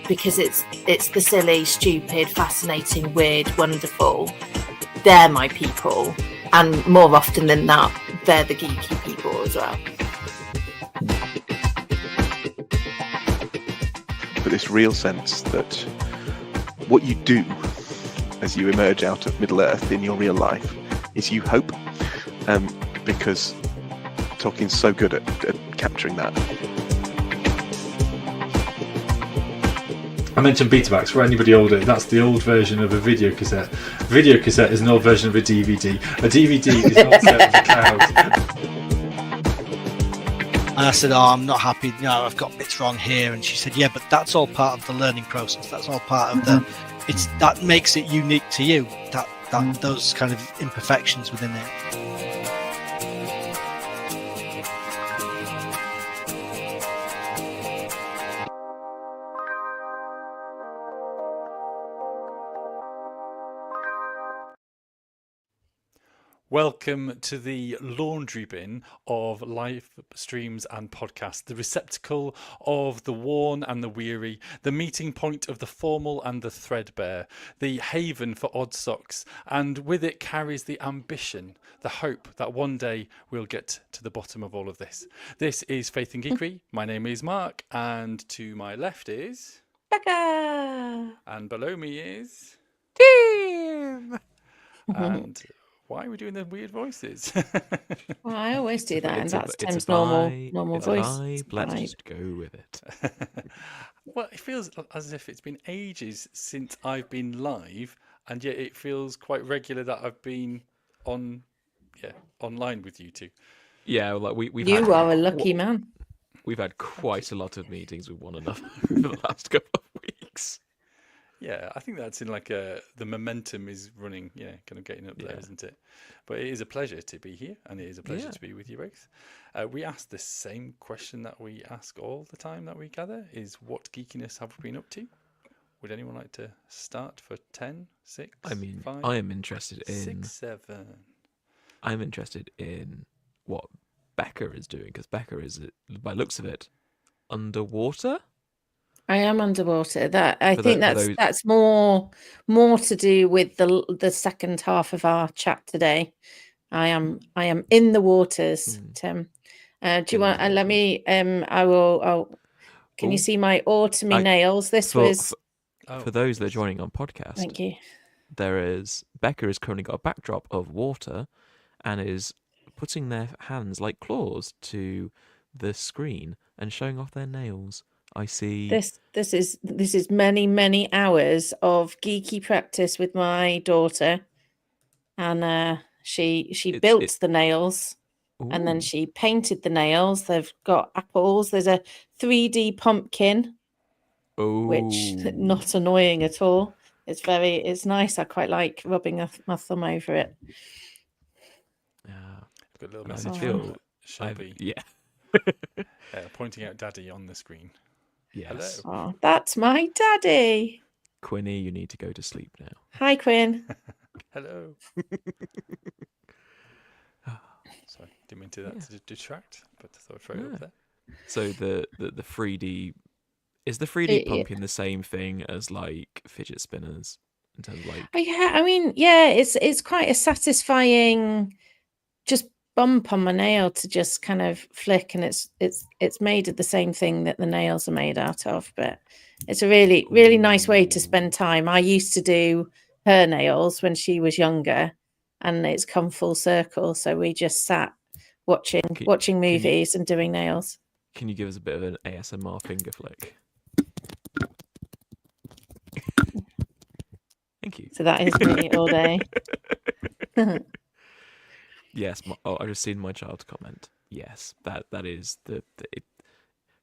because it's the silly, stupid, fascinating, weird, wonderful. They're my people, and more often than not, they're the geeky people as well. But this real sense that what you do as you emerge out of Middle Earth in your real life is you hope, because Tolkien's so good at capturing that. I mentioned Betamax. For anybody older, that's the old version of a video cassette. A video cassette is an old version of a DVD. A DVD is not set with a cloud. And I said, I'm not happy. No, I've got bits wrong here. And she said, yeah, but that's all part of the learning process. That's all part of that makes it unique to you. That those kind of imperfections within it. Welcome to the laundry bin of live streams and podcasts, the receptacle of the worn and the weary, the meeting point of the formal and the threadbare, the haven for odd socks, and with it carries the ambition, the hope that one day we'll get to the bottom of all of this. This is Faith and Geekery. My name is Mark, and to my left is... Becca! And below me is... Tim! And... why are we doing the weird voices? Well, I always do that, and that's Tim's normal it's voice. vibe. Let's just go with it. Well, it feels as if it's been ages since I've been live, and yet it feels quite regular that I've been online with you two. Yeah, like we've You had, are a lucky man. We've had quite a lot of meetings with one another over the last couple of weeks. Yeah, I think that's in like the momentum is running, kind of getting up there, isn't it? But it is a pleasure to be here, and it is a pleasure to be with you both. We ask the same question that we ask all the time that we gather, is what geekiness have we been up to? Would anyone like to start for 10, 6, I mean, 5, I am interested in 6, 7? I'm interested in what Becca is doing, because Becca is, by looks of it, underwater. I am underwater. That's more to do with the second half of our chat today. I am in the waters, Tim. Do you want? Let me. I will. Can you see my autumny nails? For those that are joining on podcast. Thank you. Becca has currently got a backdrop of water, and is putting their hands like claws to the screen and showing off their nails. I see. This is many hours of geeky practice with my daughter, and she built the nails, and then she painted the nails. They've got apples. There's a 3D pumpkin, which not annoying at all. It's nice. I quite like rubbing my thumb over it. Yeah, got a little message. Shelby, pointing out Daddy on the screen. Yes. Hello. Oh, that's my daddy. Quinny, you need to go to sleep now. Hi, Quinn. Hello. Sorry, didn't mean to detract, but I thought I'd throw it up there. So the 3D, is the 3D pumpkin the same thing as like fidget spinners in terms of like? It's quite a satisfying just bump on my nail to just kind of flick, and it's made of the same thing that the nails are made out of, but it's a really nice way to spend time. I used to do her nails when she was younger, and it's come full circle, so we just sat watching movies and doing nails. Can you give us a bit of an ASMR finger flick? Thank you. So that is me all day. Yes, I've just seen my child comment. Yes, that is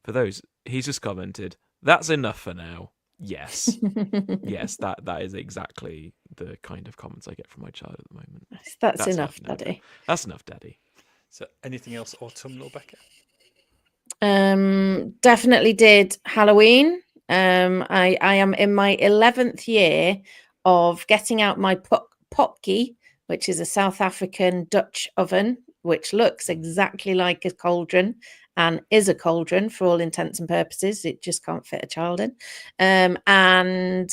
for those. He's just commented, that's enough for now. Yes. Yes, that is exactly the kind of comments I get from my child at the moment. That's enough, Daddy. That's enough, Daddy. So anything else autumnal, Becca? Definitely did Halloween. I am in my 11th year of getting out my popkie, which is a South African Dutch oven, which looks exactly like a cauldron and is a cauldron for all intents and purposes. It just can't fit a child in. And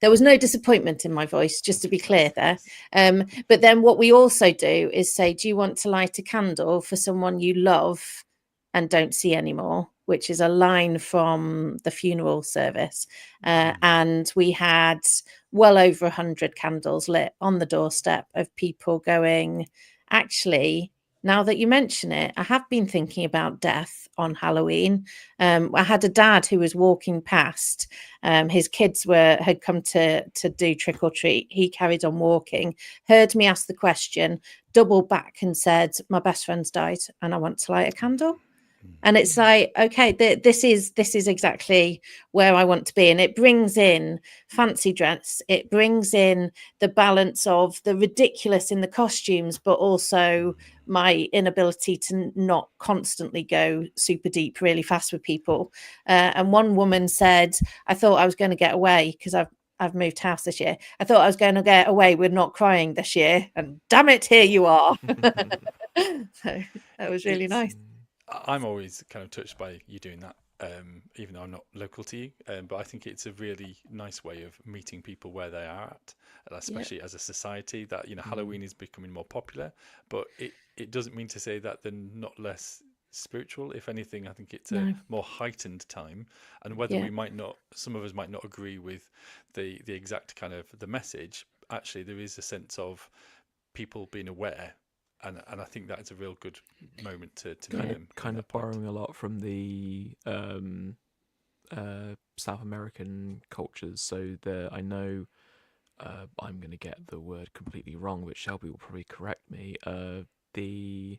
there was no disappointment in my voice, just to be clear there. But then what we also do is say, do you want to light a candle for someone you love and don't see anymore? Which is a line from the funeral service. And we had well over 100 candles lit on the doorstep of people going, actually, now that you mention it, I have been thinking about death on Halloween. I had a dad who was walking past. His kids had come to do trick or treat. He carried on walking, heard me ask the question, doubled back and said, my best friend's died and I want to light a candle. And it's like, okay, this is exactly where I want to be. And it brings in fancy dress. It brings in the balance of the ridiculous in the costumes, but also my inability to not constantly go super deep really fast with people. And one woman said, I thought I was going to get away because I've moved house this year. I thought I was going to get away with not crying this year. And damn it, here you are. So that was really nice. I'm always kind of touched by you doing that, even though I'm not local to you. But I think it's a really nice way of meeting people where they are at, especially as a society. That Halloween is becoming more popular, but it doesn't mean to say that they're not less spiritual. If anything, I think it's a more heightened time. And whether we might not, some of us might not agree with the exact kind of the message. Actually, there is a sense of people being aware. And I think that is a real good moment to kind of borrowing a lot from the South American cultures. So I know I'm going to get the word completely wrong, which Shelby will probably correct me. The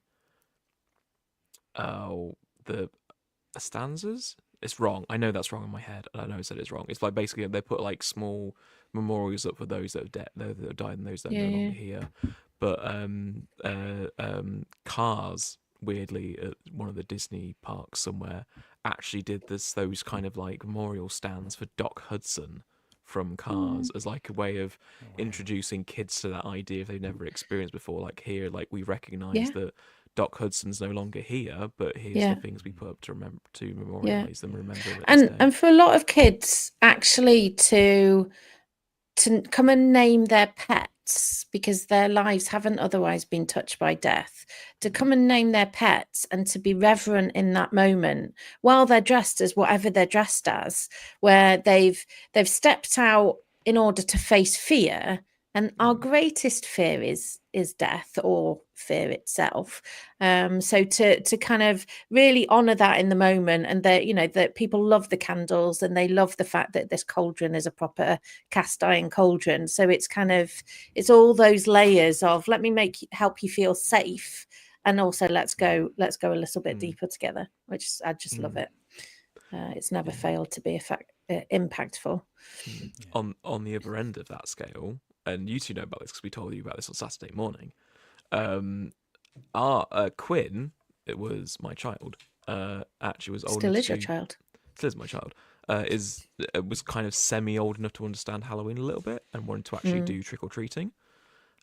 stanzas. It's wrong. I know that's wrong in my head, and I know I said it's wrong. It's like basically they put like small memorials up for those that have died and those that are no longer here. But Cars, weirdly, at one of the Disney parks somewhere, actually did those kind of like memorial stands for Doc Hudson from Cars as like a way of introducing kids to that idea if they've never experienced before. Like here, like we recognise that Doc Hudson's no longer here, but here's the things we put up to memorialise them, remember them. And for a lot of kids, actually, to come and name their pets, because their lives haven't otherwise been touched by death, to come and name their pets and to be reverent in that moment while they're dressed as whatever they're dressed as, where they've stepped out in order to face fear. And our greatest fear is death or fear itself. So to kind of really honor that in the moment, and that people love the candles and they love the fact that this cauldron is a proper cast iron cauldron. So it's it's all those layers of let me help you feel safe, and also let's go a little bit deeper together, which I just love it. It's never failed to be impactful. On the other end of that scale. And you two know about this because we told you about this on Saturday morning. Quinn, it was my child, actually was old. Still is your child. Still is my child. Was kind of semi-old enough to understand Halloween a little bit and wanted to actually do trick or treating,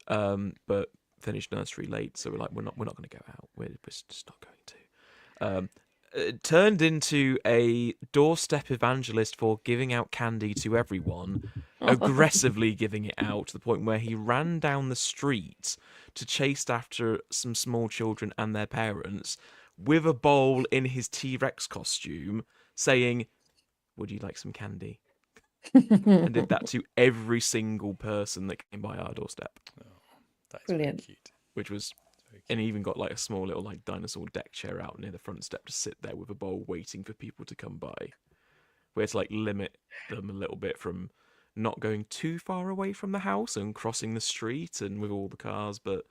but finished nursery late, so we're like, we're not going to go out. We're just not going to. Turned into a doorstep evangelist for giving out candy to everyone, aggressively giving it out to the point where he ran down the street to chase after some small children and their parents with a bowl in his T-Rex costume, saying, "Would you like some candy?" And did that to every single person that came by our doorstep. Oh, that's brilliant. Very cute. Which was. And he even got like a small little like dinosaur deck chair out near the front step to sit there with a bowl waiting for people to come by. We had to like limit them a little bit from not going too far away from the house and crossing the street and with all the cars, but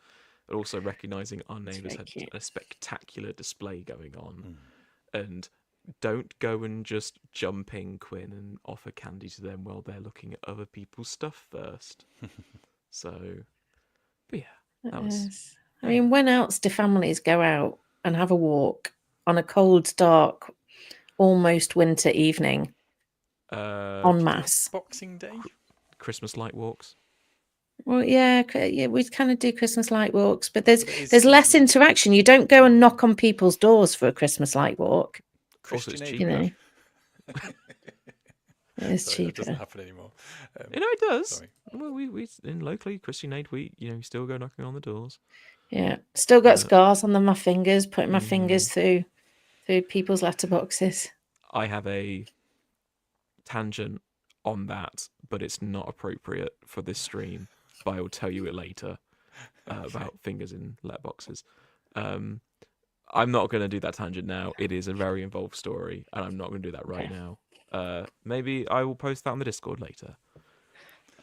also recognising our neighbours had a spectacular display going on. And don't go and just jump in, Quinn, and offer candy to them while they're looking at other people's stuff first. So, but yeah, that was... I mean, when else do families go out and have a walk on a cold, dark, almost winter evening en masse? Boxing Day? Christmas light walks. Well, yeah, we kind of do Christmas light walks, but there's But it is there's less cheaper. interaction. You don't go and knock on people's doors for a Christmas light walk. Also, it's Christian cheaper. Aid. It is Sorry, that doesn't cheaper. happen anymore. It does. Sorry. Well, we in locally Christian Aid, we still go knocking on the doors. Yeah, still got Yeah. scars on my fingers, putting my fingers through people's letterboxes. I have a tangent on that, but it's not appropriate for this stream. But I will tell you it later about fingers in letterboxes. I'm not going to do that tangent now. It is a very involved story, and I'm not going to do that right now. Maybe I will post that on the Discord later.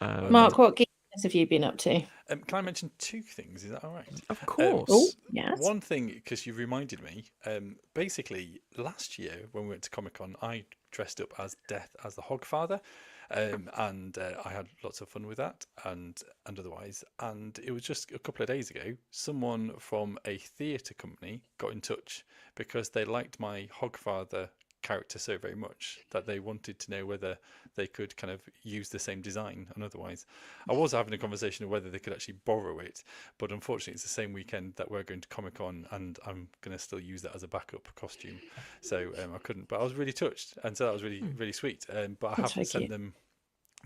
Mark, what geekness have you been up to? Can I mention two things? Is that all right? Of course. Oh, yes. One thing, because you reminded me, basically last year when we went to Comic-Con, I dressed up as Death as the Hogfather, and I had lots of fun with that and otherwise. And it was just a couple of days ago, someone from a theatre company got in touch because they liked my Hogfather character so very much that they wanted to know whether they could kind of use the same design and otherwise. I was having a conversation of whether they could actually borrow it, but unfortunately it's the same weekend that we're going to Comic-Con and I'm going to still use that as a backup costume, so I couldn't, but I was really touched, and so that was really really sweet. But I haven't sent them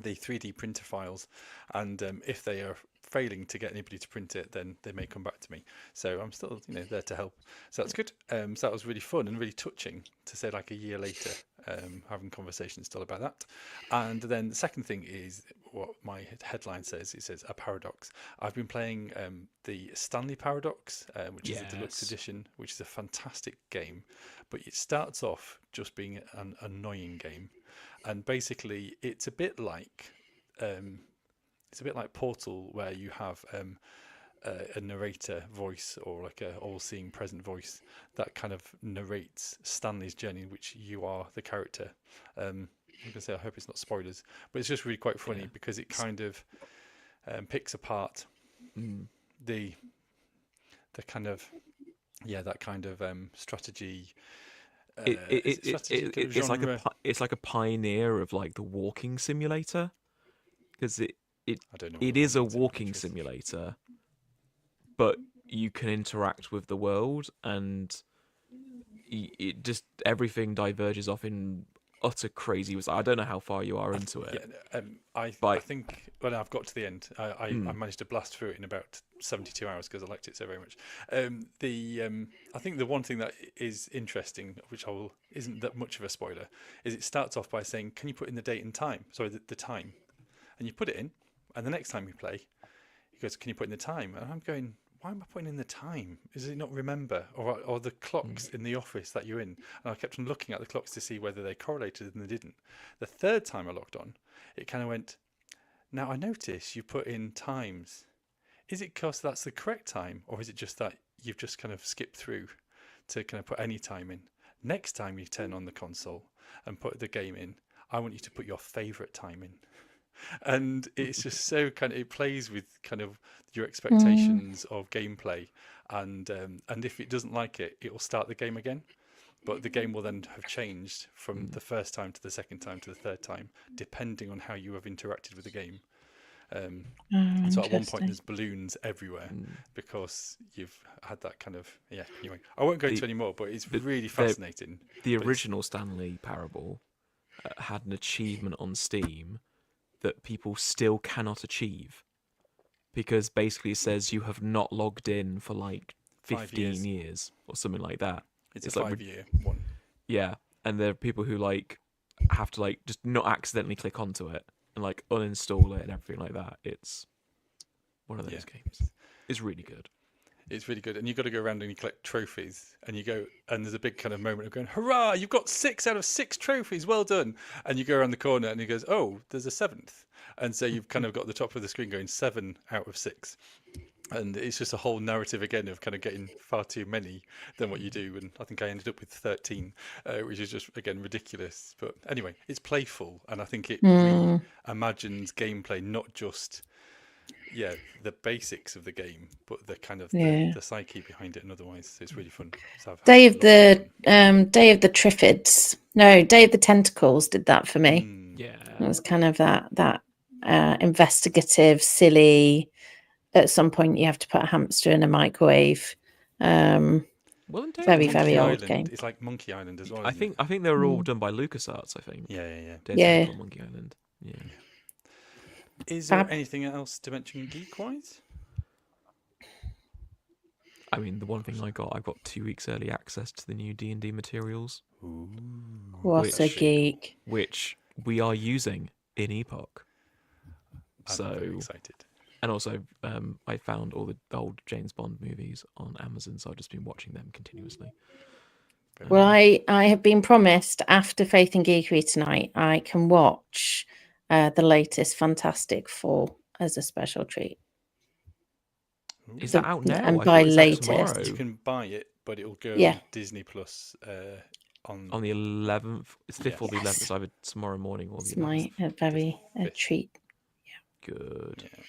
the 3D printer files, and if they are failing to get anybody to print it, then they may come back to me. So I'm still, there to help. So that's good. So that was really fun and really touching to say, like a year later, having conversations still about that. And then the second thing is what my headline says. It says a paradox. I've been playing the Stanley Paradox, which is a deluxe edition, which is a fantastic game, but it starts off just being an annoying game. And basically, it's a bit like Portal, where you have a narrator voice, or like a all-seeing present voice that kind of narrates Stanley's journey, in which you are the character. I'm gonna say, I hope it's not spoilers, but it's just really quite funny because it kind of picks apart the kind of that kind of strategy. It's like a pioneer of like the walking simulator, because it is a walking simulator, but you can interact with the world, and it just everything diverges off in utter crazy. I don't know how far you are into it. I think when I've got to the end, I managed to blast through it in about 72 hours because I liked it so very much. I think the one thing that is interesting, which isn't that much of a spoiler, is it starts off by saying, "Can you put in the date and time?" Sorry, the time, and you put it in, and the next time you play, he goes, "Can you put in the time?" And I'm going, why am I putting in the time? Is it not remember? Or the clocks in the office that you're in? And I kept on looking at the clocks to see whether they correlated, and they didn't. The third time I logged on, it kind of went, "Now I notice you put in times. Is it because that's the correct time, or is it just that you've just kind of skipped through to kind of put any time in? Next time you turn on the console and put the game in, I want you to put your favourite time in." And it's just so it plays with kind of your expectations of gameplay, and if it doesn't like it, it will start the game again, but the game will then have changed from the first time to the second time to the third time, depending on how you have interacted with the game. And so at one point there's balloons everywhere because you've had that kind of anyway, I won't go into any more, but it's really fascinating. The original Stanley Parable had an achievement on Steam that people still cannot achieve, because basically it says you have not logged in for like 15 years or something like that. It's a 5-year one. Yeah, and there are people who like have to like just not accidentally click onto it and like uninstall it and everything like that. It's one of those games. It's really good. It's really good, and you've got to go around and you collect trophies, and you go, and there's a big kind of moment of going, "Hurrah! You've got 6 out of 6 trophies. Well done!" And you go around the corner, and he goes, "Oh, there's a 7th," and so you've kind of got the top of the screen going 7 out of 6, and it's just a whole narrative again of kind of getting far too many than what you do. And I think I ended up with 13, which is just again ridiculous. But anyway, it's playful, and I think it reimagines gameplay, not just the basics of the game, but the kind of the psyche behind it, and otherwise, so it's really fun. So Day of the Triffids, no, Day of the Tentacles did that for me. Yeah, it was kind of that investigative, silly. At some point, you have to put a hamster in a microwave. Well, and Very, Monkey very old Island. game. It's like Monkey Island as well. I isn't think they were all done by LucasArts. I think. it? Yeah. Days Yeah. on Monkey Island. Yeah. Is there Fab. anything else to mention geek-wise? I mean, the one thing I got 2 weeks early access to the new D&D materials, What a geek. which we are using in Epoch. I'm very excited. And also, I found all the old James Bond movies on Amazon, so I've just been watching them continuously. Well, I have been promised after Faith and Geekery tonight, I can watch the latest Fantastic Four as a special treat. Is that out now? And I by thought it's out latest. tomorrow. You can buy it, but it'll go Yeah. on Disney Plus on On the 11th. It's 5th or the 11th. Yes. It's either tomorrow morning or the It's 11th. a very treat. Good. Yeah.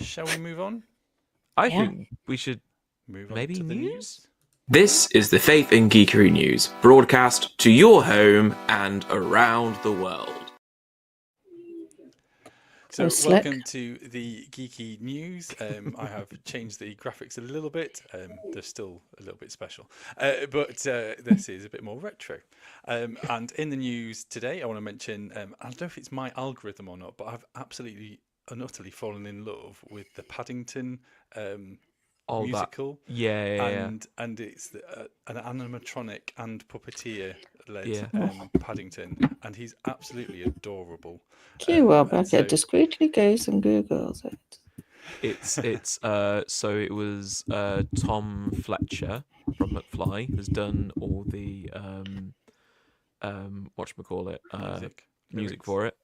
Shall we move on? I Yeah. think we should Move on maybe to the news? This is the Faith and Geekery News, broadcast to your home and around the world. So slick. welcome to the Geeky News. I have changed the graphics a little bit. They're still a little bit special, but this is a bit more retro. And in the news today, I want to mention, I don't know if it's my algorithm or not, but I've absolutely and utterly fallen in love with the Paddington musical. Yeah. And it's an animatronic and puppeteer led Yeah. Paddington, and he's absolutely adorable. Q and Rebecca so- discreetly goes and Googles it. It's so it was Tom Fletcher from McFly has done all the whatchamacallit music for it.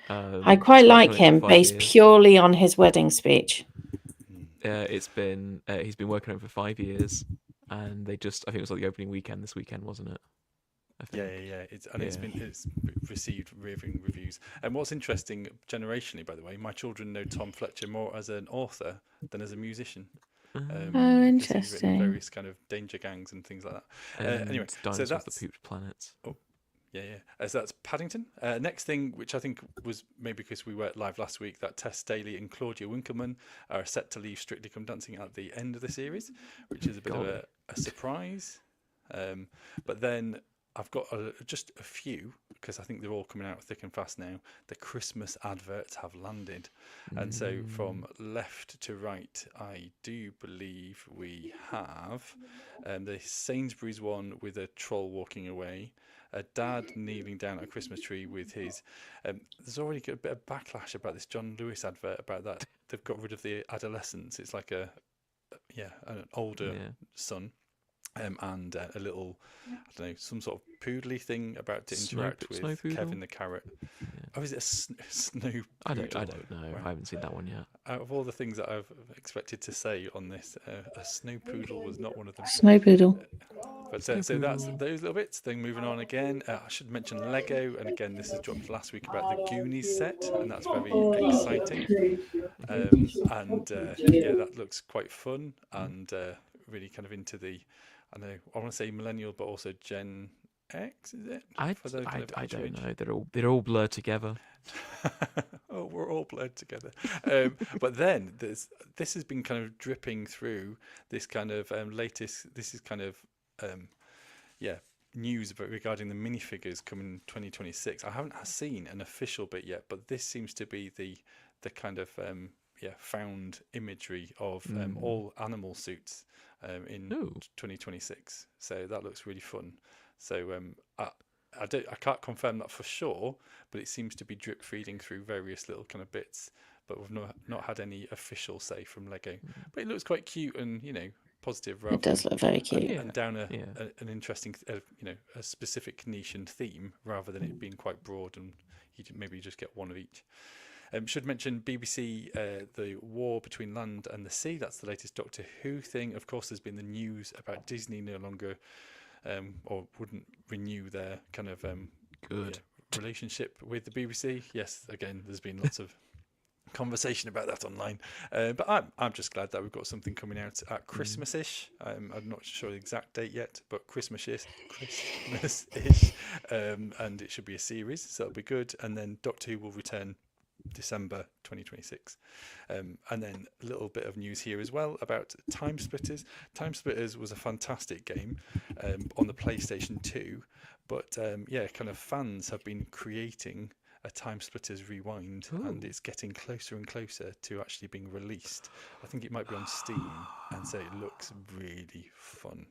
I quite he's like worked on it him for 5 based years. purely on his wedding speech. It's been he's been working on it for 5 years, and I think it was like the opening weekend this weekend, wasn't it? I think. Yeah. It's received raving reviews. And what's interesting, generationally, by the way, my children know Tom Fletcher more as an author than as a musician. Because he's written Interesting. various kind of danger gangs and things like that. Anyway, so Dinosaurs that's that pooped planets. Yeah. So that's Paddington. Next thing, which I think was maybe because we were live last week, that Tess Daly and Claudia Winkleman are set to leave Strictly Come Dancing at the end of the series, which is a bit of a surprise. But then I've got just a few, because I think they're all coming out thick and fast now. The Christmas adverts have landed. And so from left to right, I do believe we have the Sainsbury's one with a troll walking away, a dad kneeling down at a Christmas tree with his... there's already got a bit of backlash about this John Lewis advert, about that. They've got rid of the adolescents. It's like an older son. And a little, I don't know, some sort of poodly thing about to interact with Kevin the carrot. Yeah. Oh, is it a snow poodle? I don't know. Right. I haven't seen that one yet. Out of all the things that I've expected to say on this, a snow poodle was not one of them. Snow poodle. But so that's those little bits. Then moving on again, I should mention Lego, and again this is dropped last week about the Goonies set, and that's very exciting. That looks quite fun and really kind of into the, I want to say millennial, but also Gen X, is it? I don't know. They're all blurred together. Oh, we're all blurred together. But then this has been kind of dripping through this kind of latest. This is kind of news regarding the minifigures coming in 2026. I haven't seen an official bit yet, but this seems to be the kind of found imagery of all animal suits in 2026. So that looks really fun. So I can't confirm that for sure, but it seems to be drip feeding through various little kind of bits. But we've not had any official say from Lego. But it looks quite cute and positive. It does look very cute. And down an interesting, a specific niche and theme, rather than it being quite broad and maybe just get one of each. Should mention BBC, the war between land and the sea. That's the latest Doctor Who thing. Of course, there's been the news about Disney no longer or wouldn't renew their kind of relationship with the BBC. Yes, again, there's been lots of conversation about that online. But I'm just glad that we've got something coming out at Christmas-ish. I'm not sure the exact date yet, but Christmas-ish. And it should be a series, so that'll be good. And then Doctor Who will return December 2026. And then a little bit of news here as well about Time Splitters. Time Splitters was a fantastic game on the PlayStation 2, but kind of fans have been creating a Time Splitters Rewind, and it's getting closer and closer to actually being released. I think it might be on Steam, and so it looks really fun.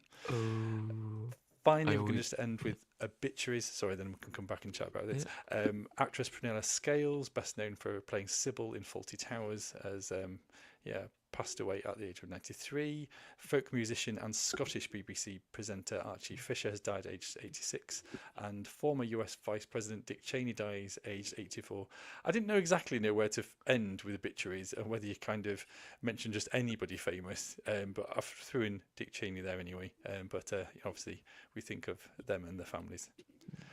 Finally, we're going to just end with obituaries. Sorry, then we can come back and chat about this. Yeah. Actress Prunella Scales, best known for playing Sybil in Fawlty Towers, has passed away at the age of 93. Folk musician and Scottish BBC presenter Archie Fisher has died aged 86. And former US Vice President Dick Cheney dies aged 84. I didn't know where to end with obituaries and whether you kind of mentioned just anybody famous, but I threw in Dick Cheney there anyway. But obviously we think of them and their families.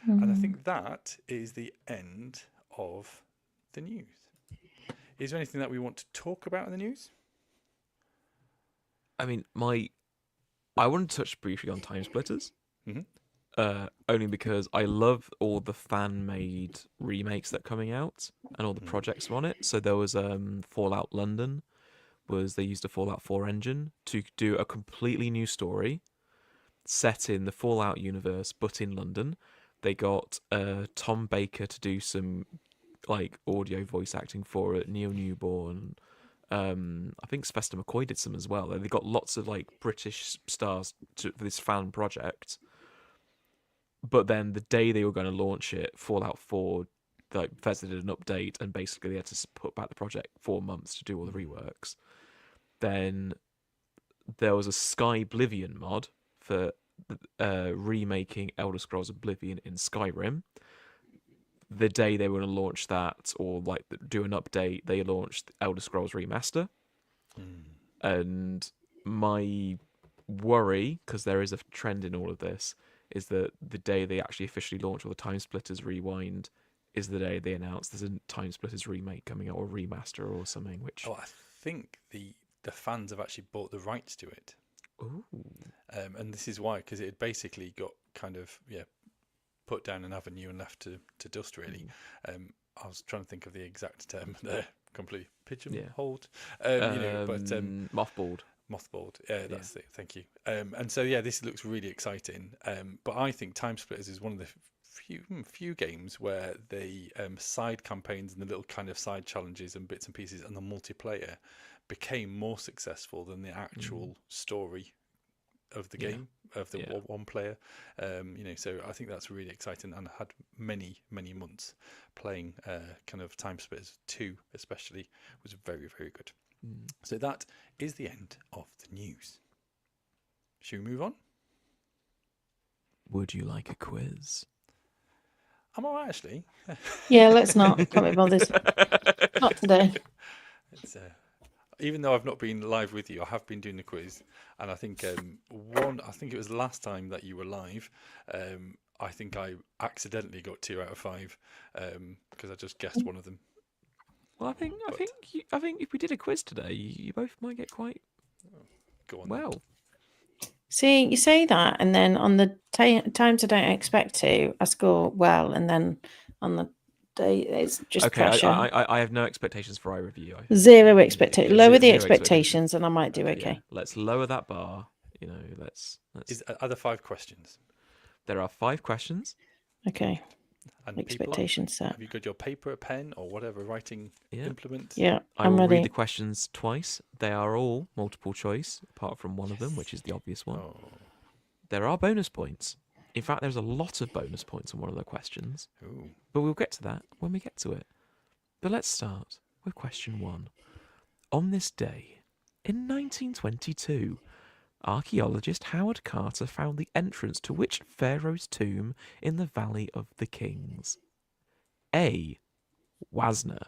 And I think that is the end of the news. Is there anything that we want to talk about in the news? I mean, I want to touch briefly on Time Splitters, only because I love all the fan-made remakes that are coming out and all the projects on it. So there was Fallout London, they used a Fallout 4 engine to do a completely new story set in the Fallout universe, but in London. They got Tom Baker to do some audio voice acting for it, Neil Newborn. I think Sylvester McCoy did some as well. They got lots of British stars for this fan project. But then the day they were going to launch it, Fallout 4, Bethesda did an update, and basically they had to put back the project 4 months to do all the reworks. Then there was a Skyblivion mod for remaking Elder Scrolls Oblivion in Skyrim. The day they were going to launch that, or do an update, they launched Elder Scrolls Remaster. And my worry, because there is a trend in all of this, is that the day they actually officially launch, or the Time Splitters Rewind, is the day they announce there's a Time Splitters remake coming out, or remaster or something. Which I think the fans have actually bought the rights to it. Ooh. And this is why, because it had basically got kind of put down an avenue and left to dust, really. I was trying to think of the exact term there, completely pigeonholed. Mothballed. Mothballed, that's it, thank you. And so this looks really exciting. But I think Time Splitters is one of the few games where the side campaigns and the little kind of side challenges and bits and pieces and the multiplayer became more successful than the actual story of the game, of the one player. So I think that's really exciting, and I had many months playing kind of Time Splitters 2 especially was very, very good. So that is the end of the news. Should we move on? Would you like a quiz? I'm all right, actually. Yeah, let's not. Can't be bothered. Not today. It's even though I've not been live with you, I have been doing the quiz, and I think I think it was last time that you were live. I think I accidentally got 2 out of 5 because I just guessed one of them. Well, I think if we did a quiz today, you both might get quite well. See, you say that, and then on the times I don't expect to, I score well, and then on the day it's just pressure. I have no expectations for either of you. Zero expectations. Lower the expectations, and I might do okay. Yeah. Let's lower that bar. Let's. Are there 5 questions? There are 5 questions. Okay. And expectations set. Have you got your paper, a pen, or whatever writing implement? Yeah, I will read the questions twice. They are all multiple choice, apart from one of them, which is the obvious one. Oh. There are bonus points. In fact, there's a lot of bonus points on one of the questions. Ooh. But we'll get to that when we get to it. But let's start with question 1. On this day, in 1922, archaeologist Howard Carter found the entrance to which pharaoh's tomb in the Valley of the Kings? A. Wasna.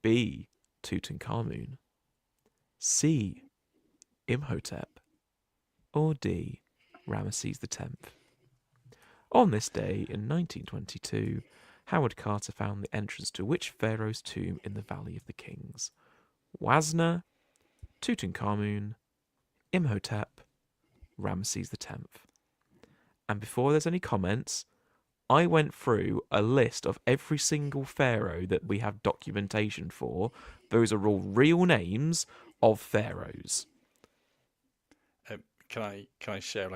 B. Tutankhamun. C. Imhotep. Or D. Ramesses X. On this day in 1922, Howard Carter found the entrance to which pharaoh's tomb in the Valley of the Kings? Wasna, Tutankhamun, Imhotep, Ramesses X. And before there's any comments, I went through a list of every single pharaoh that we have documentation for. Those are all real names of pharaohs. Can I share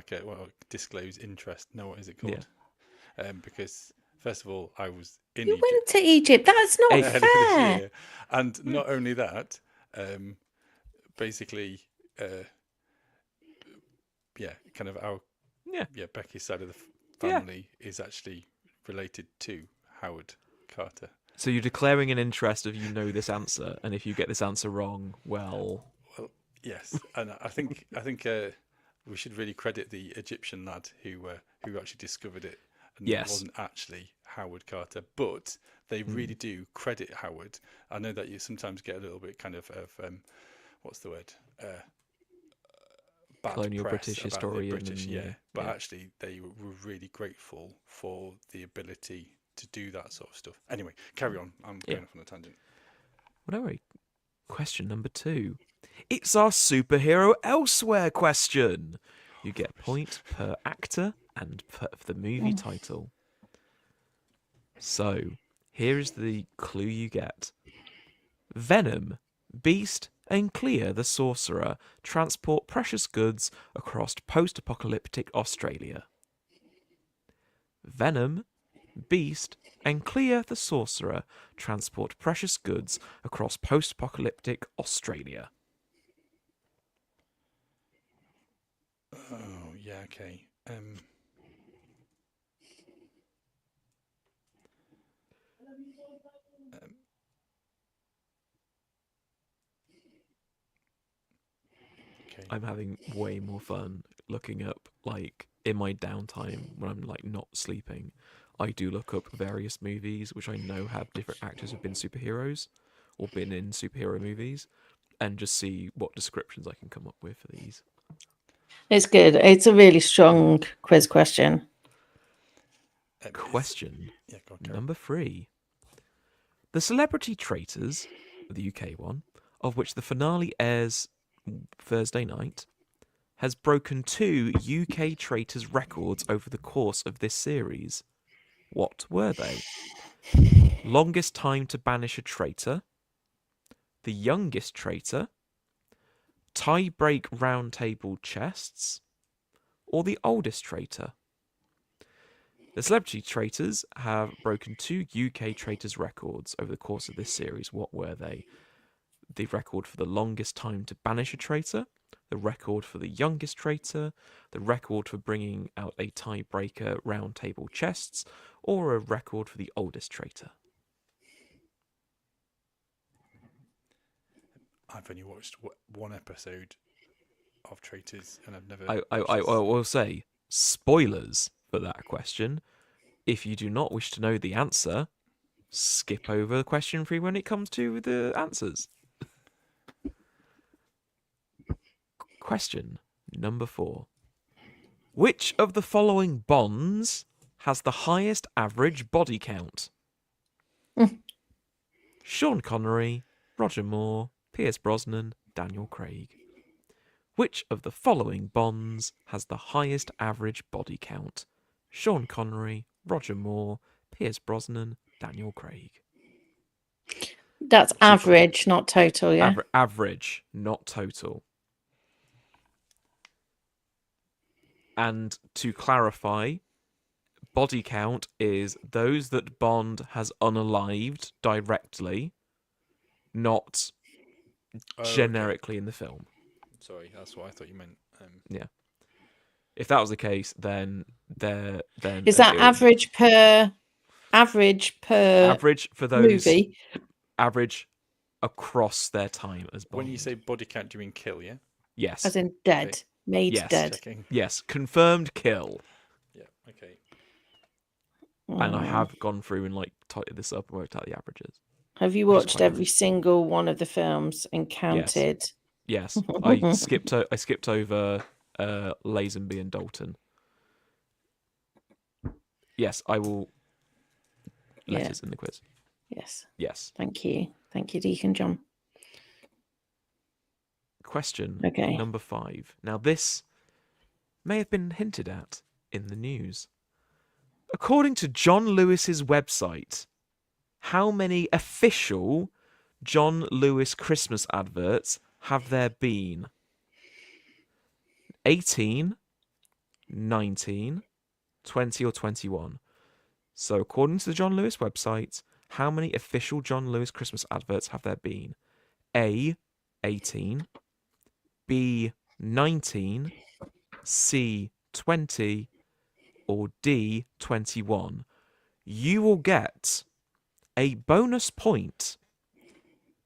disclose interest? No, what is it called? Because first of all, I was in You Egypt went to Egypt. That's not ahead of this fair. year, and not only that, basically, kind of our Becky's side of the family is actually related to Howard Carter. So you're declaring an interest of this answer, and if you get this answer wrong, well, yes, and I think we should really credit the Egyptian lad who actually discovered it, and it wasn't actually Howard Carter, but they really do credit Howard. I know that you sometimes get a little bit kind of what's the word? Bad colonial press British about historian. the British, but actually they were really grateful for the ability to do that sort of stuff. Anyway, carry on. I'm going off on a tangent. Well, don't worry. Question number 2. It's our superhero elsewhere question. You get a point per actor and per the movie title. So, here is the clue you get. Venom, Beast, and Clea the Sorcerer transport precious goods across post-apocalyptic Australia. Venom, Beast, and Clea the Sorcerer transport precious goods across post-apocalyptic Australia. Oh, yeah, okay. Okay. I'm having way more fun looking up, in my downtime when I'm, not sleeping. I do look up various movies which I know have different actors who've been superheroes or been in superhero movies, and just see what descriptions I can come up with for these. It's good. It's a really strong quiz question. Question number 3. The Celebrity Traitors, the UK one, of which the finale airs Thursday night, has broken 2 UK traitors records over the course of this series. What were they? Longest time to banish a traitor, the youngest traitor, tie-break round table chests, or the oldest traitor? The Celebrity Traitors have broken 2 UK traitors records over the course of this series. What were they? The record for the longest time to banish a traitor, the record for the youngest traitor, the record for bringing out a tiebreaker round table chests, or a record for the oldest traitor. I've only watched one episode of Traitors, and I've never. I will say, spoilers for that question. If you do not wish to know the answer, skip over question 3 when it comes to the answers. Question number 4. Which of the following Bonds has the highest average body count? Sean Connery, Roger Moore, Pierce Brosnan, Daniel Craig. Which of the following Bonds has the highest average body count? Sean Connery, Roger Moore, Pierce Brosnan, Daniel Craig. That's average, not total, yeah? Average, not total. And to clarify, body count is those that Bond has unalived directly, not generically in the film. Sorry, that's what I thought you meant. Yeah. If that was the case, then Is that average per for those movie? Average across their time as Bond. When you say body count, do you mean kill? Yeah. Yes. As in dead, Okay. made Yes. dead. Checking. Yes, confirmed kill. Yeah. Okay. And I have gone through and tidied this up and worked out the averages. Have you which is watched quite every single one of the films and counted? Yes. I skipped over Lazenby and Dalton. Yes, I will. Letters in the quiz. Yes. Yes. Thank you, Deacon John. Question Okay. number 5. Now this may have been hinted at in the news. According to John Lewis's website, how many official John Lewis Christmas adverts have there been? 18, 19, 20, or 21? So, according to the John Lewis website, how many official John Lewis Christmas adverts have there been? A, 18, B, 19, C, 20, or D, 21? You will get a bonus point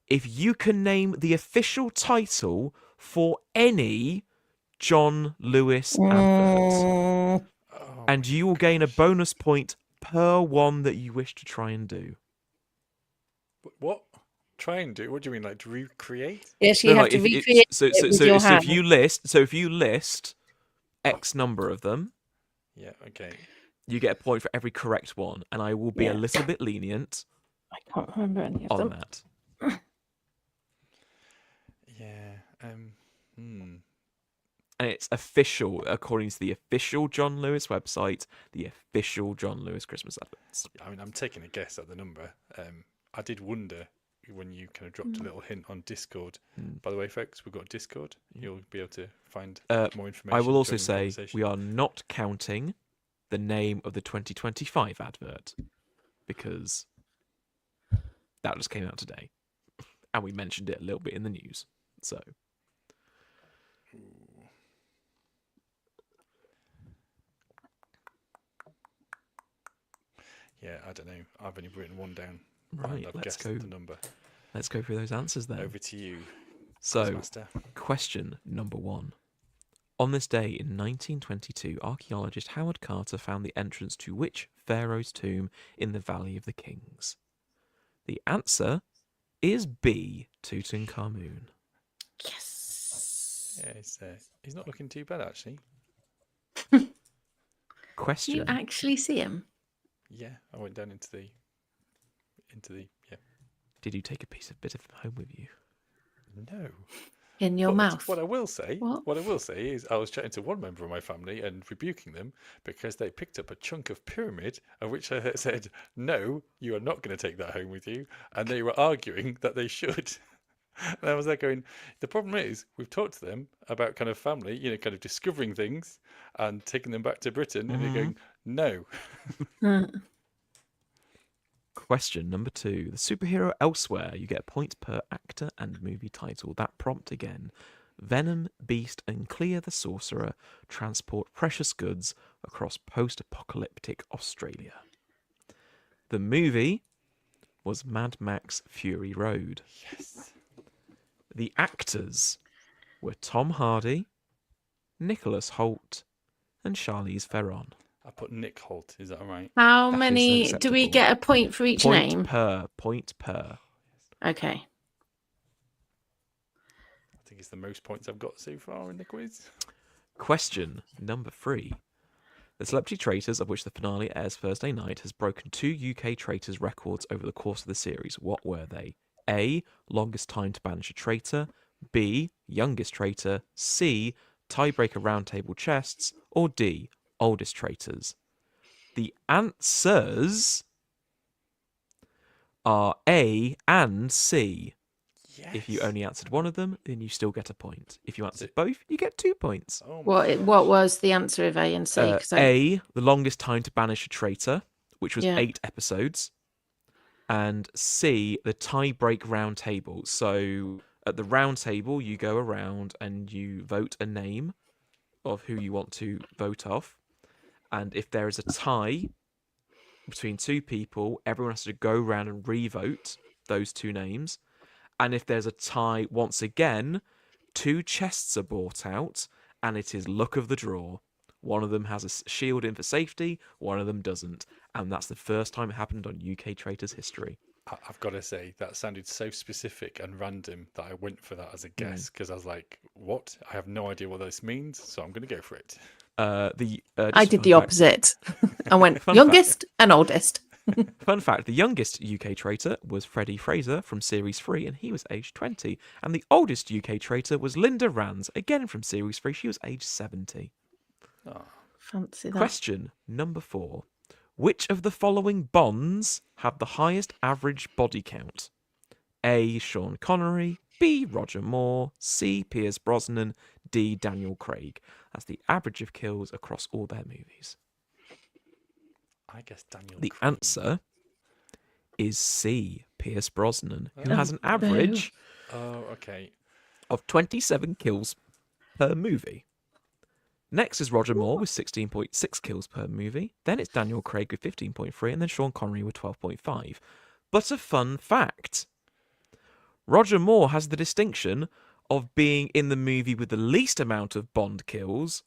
if you can name the official title for any John Lewis advert. Oh, And you will gain a bonus point per one that you wish to try and do. what? Try and do? What do you mean, like to recreate? Yes, you have to recreate it with your hand. If you list X number of them, Yeah, okay. you get a point for every correct one, and I will be a little bit lenient I can't remember any of on them. that. Yeah. And it's official, according to the official John Lewis website, the official John Lewis Christmas adverts. I mean, I'm taking a guess at the number. I did wonder when you kind of dropped a little hint on Discord. By the way, folks, we've got Discord. You'll be able to find more information. I will also during the say conversation. we are not counting the name of the 2025 advert because that just came out today, and we mentioned it a little bit in the news. So. Yeah, I don't know. I've only written one down. Right, I've let's guessed go. the number. Let's go through those answers then. Over to you, So, Quizmaster. question number 1. On this day in 1922, archaeologist Howard Carter found the entrance to which pharaoh's tomb in the Valley of the Kings? The answer is B, Tutankhamun. Yes. Yeah, he's not looking too bad actually. Question. You actually see him? Yeah, I went down into the yeah. Did you take a bit of home with you? No. In your But mouth? What I will say What? is I was chatting to one member of my family and rebuking them because they picked up a chunk of pyramid, of which I said, no, you are not going to take that home with you. And they were arguing that they should. And I was there going, the problem is we've talked to them about kind of family, kind of discovering things and taking them back to Britain. And they're going, no. Question number 2. The superhero Elsewhere. You get a point per actor and movie title. That prompt again. Venom, Beast, and Clea the Sorcerer transport precious goods across post-apocalyptic Australia. The movie was Mad Max Fury Road. Yes. The actors were Tom Hardy, Nicholas Hoult, and Charlize Theron. I put Nick Holt. Is that all right? How That is many do we acceptable. get a point for each name? Point per. Okay. I think it's the most points I've got so far in the quiz. Question number 3. The Celebrity Traitors, of which the finale airs Thursday night, has broken 2 UK traitors records over the course of the series. What were they? A. Longest time to banish a traitor. B. Youngest traitor. C. Tiebreaker roundtable chests. Or D. Oldest traitors. The answers are A and C. Yes. If you only answered one of them, then you still get a point. If you answered both, you get 2 points. Oh my What was the answer of A and C? 'Cause A, the longest time to banish a traitor, which was Yeah. 8 episodes. And C, the tie-break round table. So at the round table, you go around and you vote a name of who you want to vote off. And if there is a tie between 2 people, everyone has to go around and re-vote those 2 names. And if there's a tie once again, 2 chests are brought out, and it is luck of the draw. One of them has a shield in for safety, one of them doesn't. And that's the first time it happened on UK Traitors history. I've got to say, that sounded so specific and random that I went for that as a guess because I was like, what? I have no idea what this means, so I'm going to go for it. I did the opposite. I went Fun youngest and oldest. Fun fact, the youngest UK traitor was Freddie Fraser from Series 3, and he was aged 20. And the oldest UK traitor was Linda Rands, again from Series 3. She was aged 70. Oh, Fancy that. Question number 4. Which of the following Bonds have the highest average body count? A. Sean Connery, B. Roger Moore, C. Pierce Brosnan, D. Daniel Craig. That's the average of kills across all their movies. I guess Daniel The Craig. answer is C. Pierce Brosnan, who Oh, has an boo. average Oh, okay. of 27 kills per movie. Next is Roger Moore with 16.6 kills per movie. Then it's Daniel Craig with 15.3, and then Sean Connery with 12.5. But a fun fact: Roger Moore has the distinction of being in the movie with the least amount of Bond kills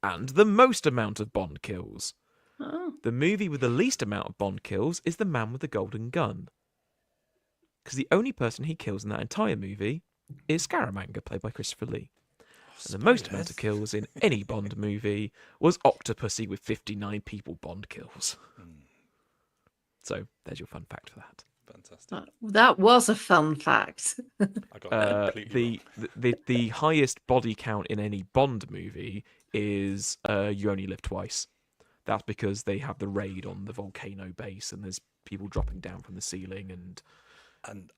and the most amount of Bond kills. Oh. The movie with the least amount of Bond kills is The Man with the Golden Gun. Because the only person he kills in that entire movie is Scaramanga, played by Christopher Lee. And the most amount of kills in any Bond movie was Octopussy with 59 people Bond kills. So there's your fun fact for that. Fantastic. That was a fun fact. I got that completely wrong. The highest body count in any Bond movie is You Only Live Twice. That's because they have the raid on the volcano base and there's people dropping down from the ceiling and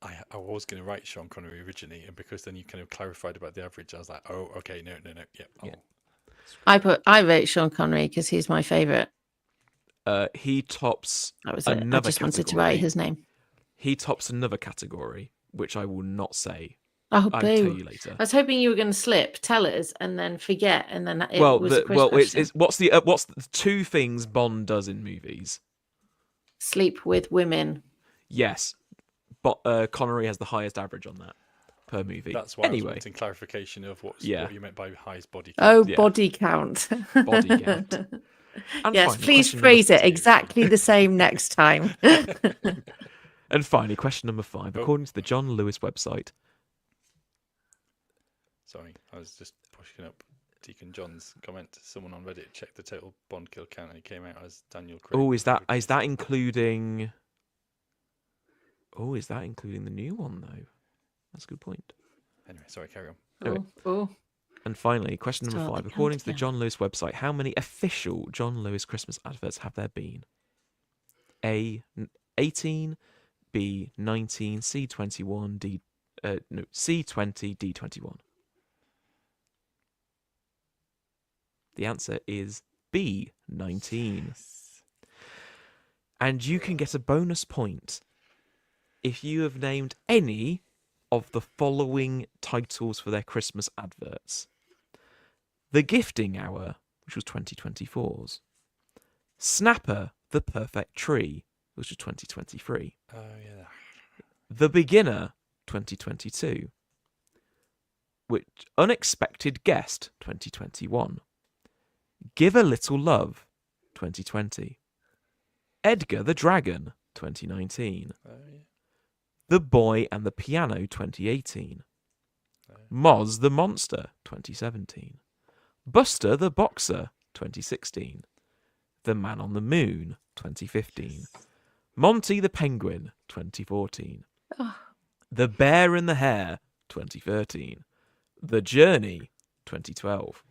I was going to write Sean Connery originally, and because then you kind of clarified about the average, I was like, oh, okay, no, yeah. I rate Sean Connery because he's my favourite. he tops That was it. I another just wanted to category. write his name. He tops another category, which I will not say. Oh, I'll tell boo. you later. I was hoping you were going to slip, tell us, and then forget, and then it Well, was a quiz question. it's what's the two things Bond does in movies? Sleep with women. Yes, but Connery has the highest average on that per movie. That's why I was anyway, wanting clarification of what you meant by highest body count. Oh, Yeah. body count. body count. And Yes, finally, please question phrase number it exactly the same next time. And finally, question number 5. Oh. According to the John Lewis website, Sorry, I was just pushing up Deacon John's comment. Someone on Reddit checked the total Bond kill count and it came out as Daniel Craig. oh, is that including? Oh, is that including the new one though? That's a good point. Anyway, sorry, carry on. Anyway. Oh. And finally, question number Start 5. the According to the countdown. John Lewis website, how many official John Lewis Christmas adverts have there been? A, 18, B, 19, C, 21, D, C, 20, D, 21. The answer is B, 19. And you can get a bonus point if you have named any of the following titles for their Christmas adverts. The Gifting Hour, which was 2024's. Snapper, The Perfect Tree, which was 2023. Oh, yeah. The Beginner, 2022. Which Unexpected Guest, 2021. Give a Little Love, 2020. Edgar the Dragon, 2019. Oh, yeah. The Boy and the Piano, 2018. Moz the Monster, 2017. Buster the Boxer, 2016. The Man on the Moon, 2015. Monty the Penguin, 2014. Oh. The Bear and the Hare, 2013. The Journey, 2012.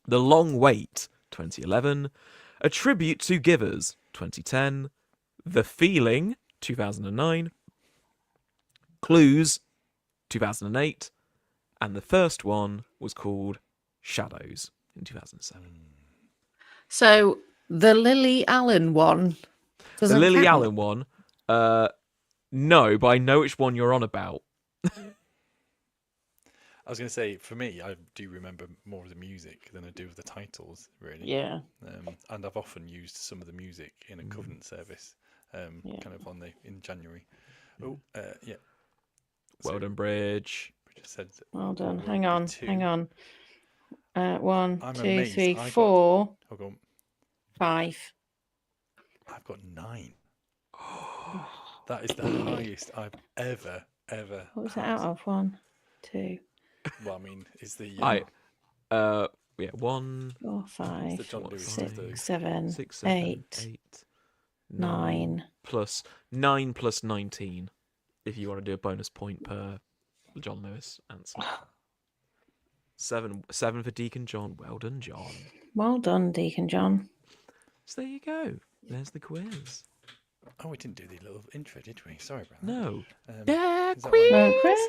The Long Wait, 2011. A Tribute to Givers, 2010. The Feeling, 2009. Clues, 2008. And the first one was called Shadows in 2007. So the Lily Allen one. The doesn't Lily count. Allen one, no, but I know which one you're on about. I was going to say, for me, I do remember more of the music than I do of the titles, really. Yeah. And I've often used some of the music in a Covenant service, kind of in January. Oh, yeah. Well done, Bridge. Bridget said, Well done. well, Hang on. two. Hang on. 1, I'm 2, amazed. 3, I got- 4, Oh, go on. 5. I've got 9. That is the highest I've ever. What was it had. out of? 1, 2, Well, I mean, it's the 1, 4, 5, the John Lewis 6, 7, 6, 7, 8, 8, 9. plus 9 plus 19. If you want to do a bonus point per John Lewis answer. 7 for Deacon John. Well done, John. Well done, Deacon John. So there you go. There's the quiz. Oh, we didn't do the little intro, did we? Sorry about that. No. The The quiz.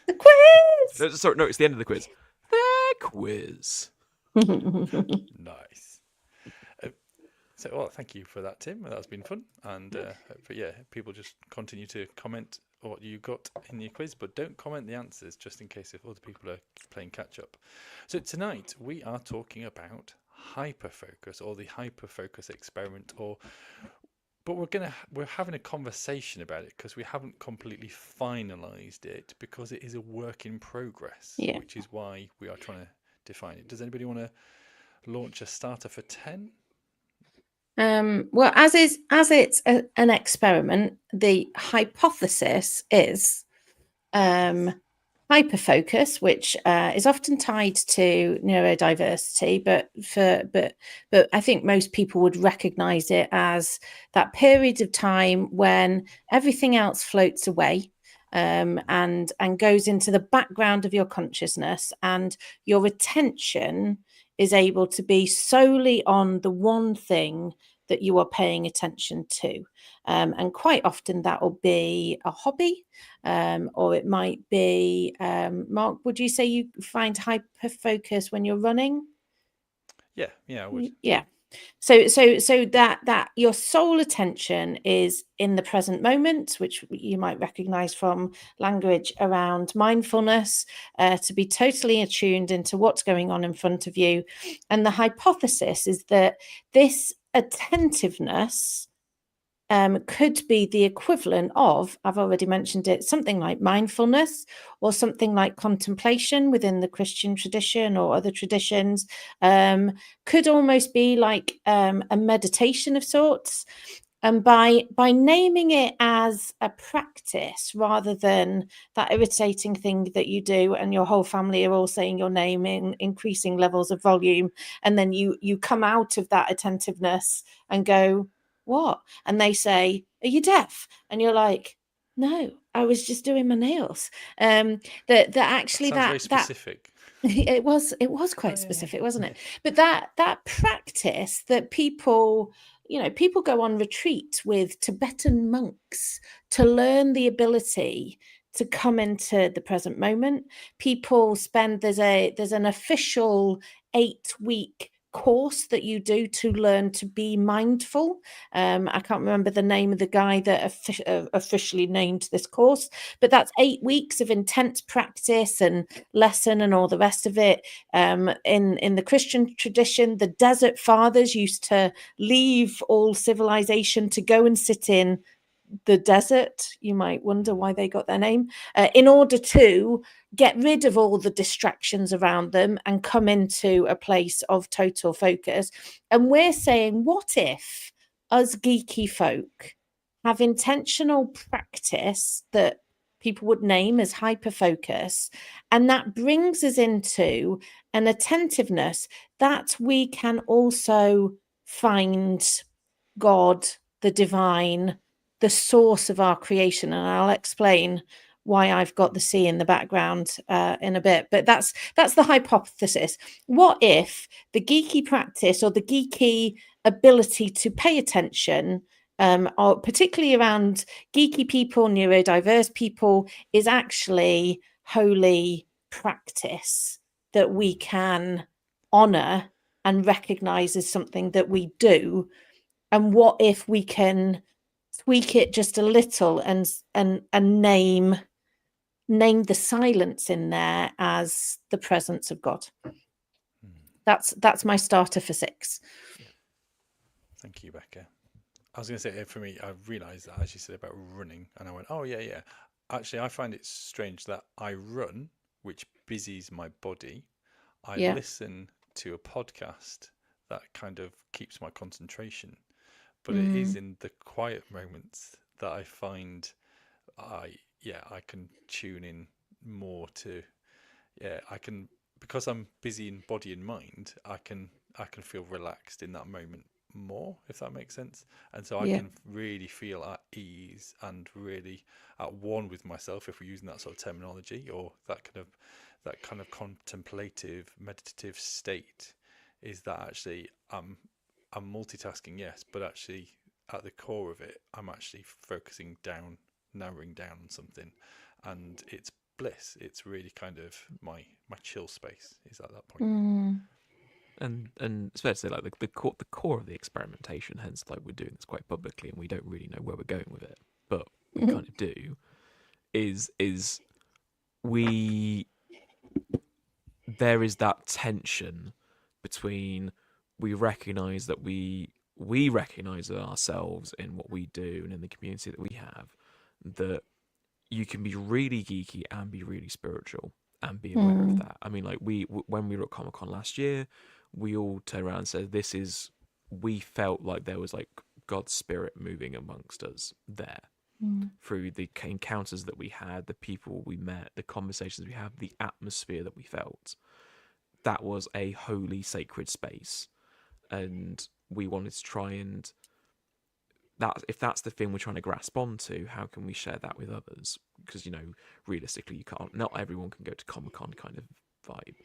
The quiz. No, sorry, no, it's the end of the quiz. The quiz. Nice. Well, thank you for that, Tim. That's been fun. And but yeah, people just continue to comment what you got in the quiz, but don't comment the answers just in case if other people are playing catch up. So tonight we are talking about hyperfocus, or the hyperfocus experiment, but we're having a conversation about it because we haven't completely finalized it, because it is a work in progress, which is why we are trying to define it. Does anybody want to launch a starter for 10? Well, as it's an experiment, the hypothesis is hyperfocus, which is often tied to neurodiversity, but I think most people would recognize it as that period of time when everything else floats away and goes into the background of your consciousness, and your attention is able to be solely on the one thing that you are paying attention to. And quite often that will be a hobby, or it might be, Mark, would you say you find hyperfocus when you're running? Yeah, I would. Yeah. So that your sole attention is in the present moment, which you might recognize from language around mindfulness, to be totally attuned into what's going on in front of you. And the hypothesis is that this attentiveness could be the equivalent of, I've already mentioned it, something like mindfulness, or something like contemplation within the Christian tradition or other traditions. Could almost be like a meditation of sorts. And by naming it as a practice rather than that irritating thing that you do and your whole family are all saying your name in increasing levels of volume, and then you come out of that attentiveness and go, what? And they say, are you deaf? And you're like, no, I was just doing my nails. That actually Sounds very specific. It was quite specific, wasn't it? But that practice that people go on retreat with Tibetan monks to learn the ability to come into the present moment. People spend, there's an official 8-week course that you do to learn to be mindful. I can't remember the name of the guy that officially named this course, but that's 8 weeks of intense practice and lesson and all the rest of it. In the Christian tradition, the desert fathers used to leave all civilization to go and sit in the desert. You might wonder why they got their name, in order to get rid of all the distractions around them and come into a place of total focus. And we're saying, what if us geeky folk have intentional practice that people would name as hyperfocus, and that brings us into an attentiveness that we can also find God, the divine, the source of our creation. And I'll explain why I've got the C in the background in a bit, but that's the hypothesis. What if the geeky practice, or the geeky ability to pay attention, or particularly around geeky people, neurodiverse people, is actually holy practice that we can honor and recognize as something that we do? And what if we can tweak it just a little and name the silence in there as the presence of God? That's my starter for 6. Thank you, Becca. I was going to say, for me, I realised that as you said about running, and I went, oh yeah. Actually, I find it strange that I run, which busies my body. I listen to a podcast that kind of keeps my concentration. But it is in the quiet moments that I find I can tune in more to, I can, because I'm busy in body and mind, I can feel relaxed in that moment more, if that makes sense. And so I can really feel at ease and really at one with myself, if we're using that sort of terminology, or that kind of contemplative, meditative state, is that actually I'm multitasking, yes, but actually at the core of it, I'm actually focusing down, narrowing down on something, and it's bliss. It's really kind of my chill space is at that point. Mm. And it's fair to say, like, the core of the experimentation, hence like we're doing this quite publicly and we don't really know where we're going with it, but we kind of do, is there is that tension between we recognize that we recognize ourselves in what we do and in the community that we have, that you can be really geeky and be really spiritual and be aware of that. I mean, like, when we were at Comic-Con last year, we all turned around and said, we felt like there was like God's spirit moving amongst us there. Through the encounters that we had, the people we met, the conversations we had, the atmosphere that we felt. That was a holy, sacred space. And we wanted to try and... if that's the thing we're trying to grasp onto, how can we share that with others? Because, realistically, not everyone can go to Comic-Con kind of vibe.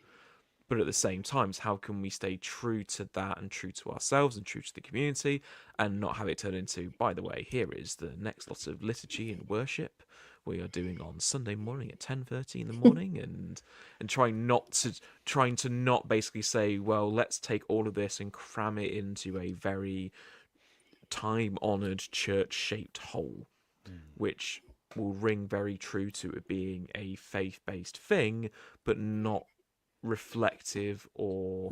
But at the same time, how can we stay true to that and true to ourselves and true to the community, and not have it turn into, by the way, here is the next lot of liturgy and worship we are doing on Sunday morning at 10:30 in the morning, and trying to not basically say, well, let's take all of this and cram it into a very time-honoured church-shaped whole, which will ring very true to it being a faith-based thing, but not reflective or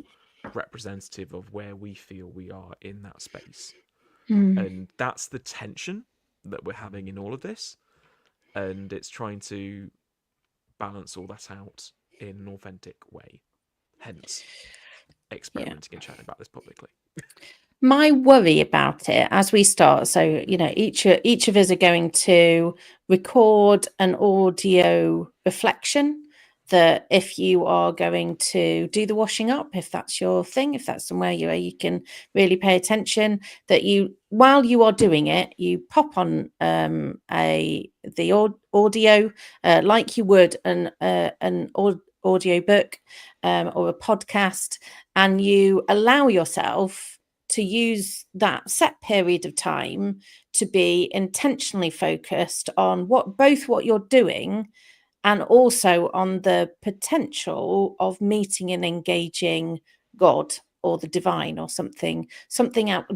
representative of where we feel we are in that space. And that's the tension that we're having in all of this, and it's trying to balance all that out in an authentic way, hence experimenting and chatting about this publicly. My worry about it as we start, so each of us are going to record an audio reflection, that if you are going to do the washing up, if that's your thing, if that's somewhere you can really pay attention, that while you are doing it, you pop on the audio like you would an audio book or a podcast, and you allow yourself to use that set period of time to be intentionally focused on both what you're doing and also on the potential of meeting and engaging God or the divine or something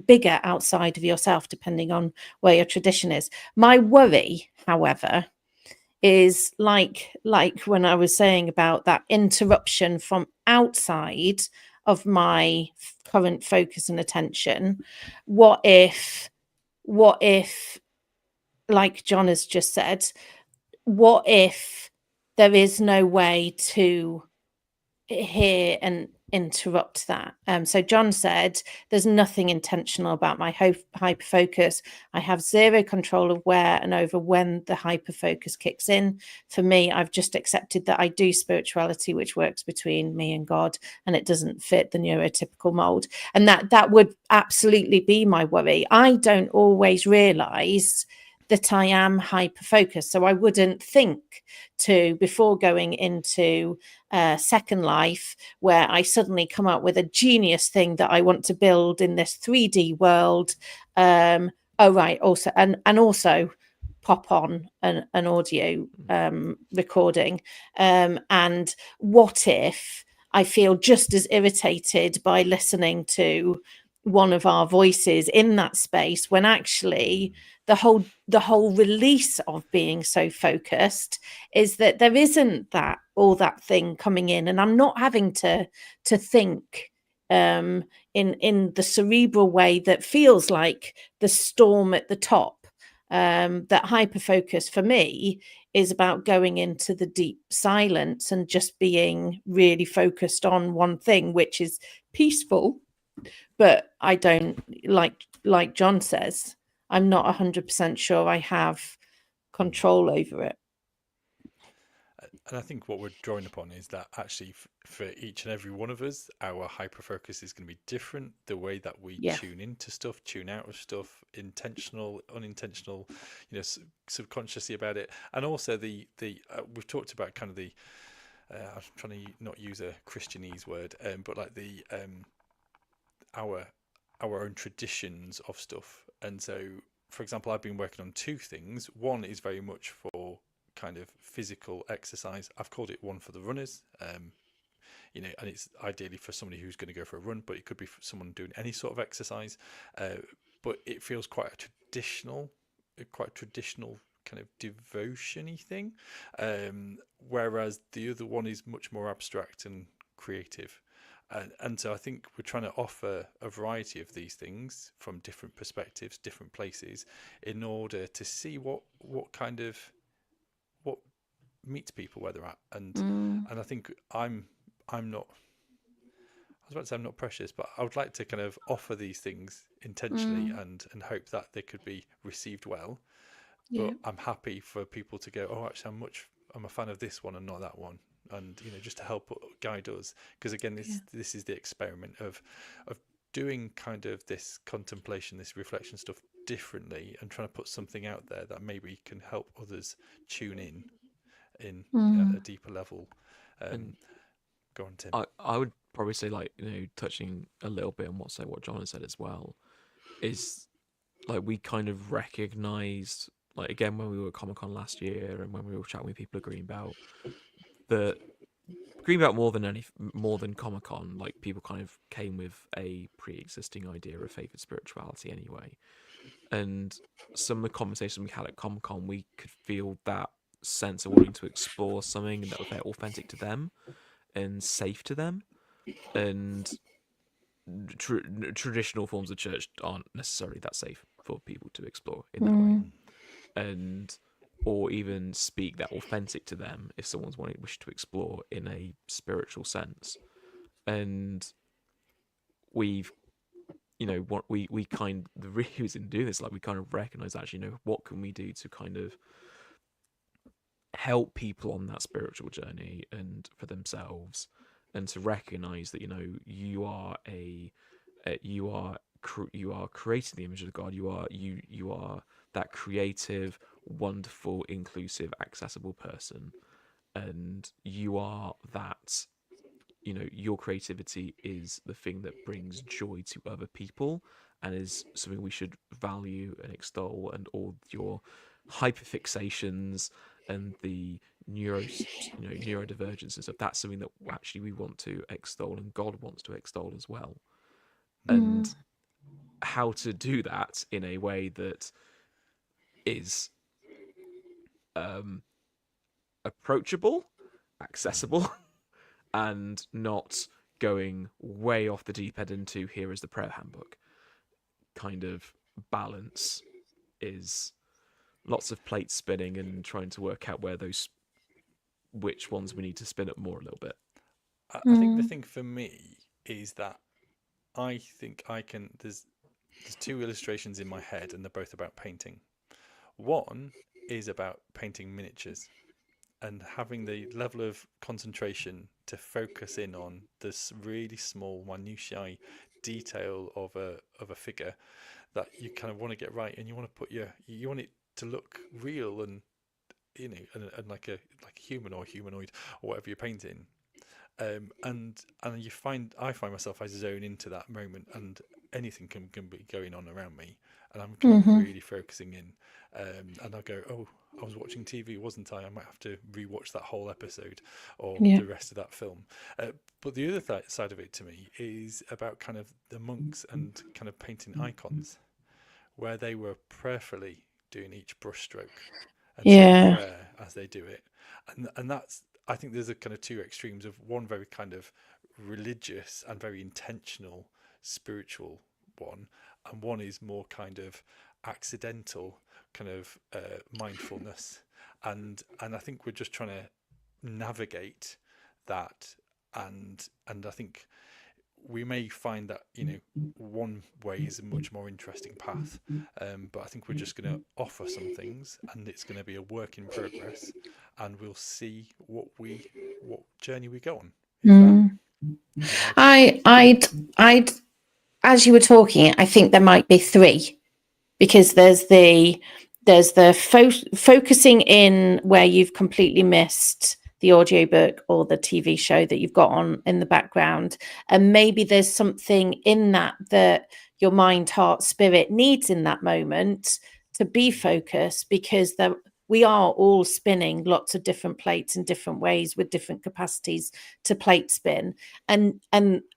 bigger outside of yourself, depending on where your tradition is. My worry, however, is like when I was saying about that interruption from outside of my current focus and attention. What if, like John has just said, what if there is no way to hear and interrupt that? So John said, there's nothing intentional about my hyperfocus. I have zero control of where and over when the hyperfocus kicks in. For me, I've just accepted that I do spirituality, which works between me and God, and it doesn't fit the neurotypical mold. And that would absolutely be my worry. I don't always realize that I am hyper-focused. So I wouldn't think before going into Second Life, where I suddenly come up with a genius thing that I want to build in this 3D world. Also pop on an audio recording. And what if I feel just as irritated by listening to one of our voices in that space, when actually the whole release of being so focused is that there isn't that thing coming in, and I'm not having to think in the cerebral way that feels like the storm at the top. That hyperfocus for me is about going into the deep silence and just being really focused on one thing, which is peaceful. But I don't, like John says, I'm not 100% sure I have control over it. And I think what we're drawing upon is that actually for each and every one of us, our hyperfocus is going to be different. The way that we tune into stuff, tune out of stuff, intentional, unintentional, subconsciously about it. And also we've talked about kind of I'm trying to not use a Christianese word, but like our our own traditions of stuff. And so, for example, I've been working on 2 things. One is very much for kind of physical exercise. I've called it one for the runners, you know, and it's ideally for somebody who's going to go for a run, but it could be for someone doing any sort of exercise. But it feels quite a traditional kind of devotion-y thing, whereas the other one is much more abstract and creative. And so I think we're trying to offer a variety of these things from different perspectives, different places, in order to see what meets people where they're at. And I think I'm not, I was about to say I'm not precious, but I would like to kind of offer these things intentionally and hope that they could be received well. But I'm happy for people to go, oh, actually, I'm a fan of this one and not that one. And, you know, just to help guide us, because again, this is the experiment of doing kind of this contemplation, this reflection stuff differently, and trying to put something out there that maybe can help others tune in at a deeper level. Go on, Tim. I would probably say, like, you know, touching a little bit on what John has said as well, is like we kind of recognised, like, again, when we were at Comic-Con last year and when we were chatting with people at Greenbelt, that Greenbelt more than Comic-Con, like, people kind of came with a pre-existing idea of faith and spirituality anyway. And some of the conversations we had at Comic-Con, we could feel that sense of wanting to explore something that was very authentic to them and safe to them. And traditional forms of church aren't necessarily that safe for people to explore in that way. And or even speak that authentic to them if someone's wish to explore in a spiritual sense. And we've, you know, what we kind of, the reason to do this, like, we kind of recognize, actually, you know, what can we do to kind of help people on that spiritual journey and for themselves, and to recognize that, you know, you are created in the image of God. You are that creative, wonderful, inclusive, accessible person, and you are that, you know, your creativity is the thing that brings joy to other people and is something we should value and extol. And all your hyperfixations and the neurodivergence and stuff, that's something that actually we want to extol, and God wants to extol as well. And how to do that in a way that is approachable, accessible, and not going way off the deep end into here is the prayer handbook kind of balance, is lots of plates spinning and trying to work out which ones we need to spin up more a little bit. I think the thing for me is that I think there's 2 illustrations in my head, and they're both about painting. One is about painting miniatures and having the level of concentration to focus in on this really small minutiae detail of a figure that you kind of want to get right, and you want to put you want it to look real and, you know, and like a human or humanoid or whatever you're painting. And I find myself, I zone into that moment, and anything can be going on around me, and I'm kind of really focusing in. And I go, oh, I was watching TV, wasn't I? I might have to rewatch that whole episode or the rest of that film. But the other side of it to me is about kind of the monks and kind of painting icons, where they were prayerfully doing each brushstroke and saying prayer as they do it. And that's, I think there's a kind of 2 extremes of one very kind of religious and very intentional spiritual one, and one is more kind of accidental kind of mindfulness, and I think we're just trying to navigate that, and I think we may find that, you know, one way is a much more interesting path, but I think we're just going to offer some things, and it's going to be a work in progress, and we'll see what journey we go on. I'd as you were talking, I think there might be 3, because there's the focusing in where you've completely missed the audiobook or the TV show that you've got on in the background, and maybe there's something in that your mind, heart, spirit needs in that moment to be focused, because we are all spinning lots of different plates in different ways with different capacities to plate spin, and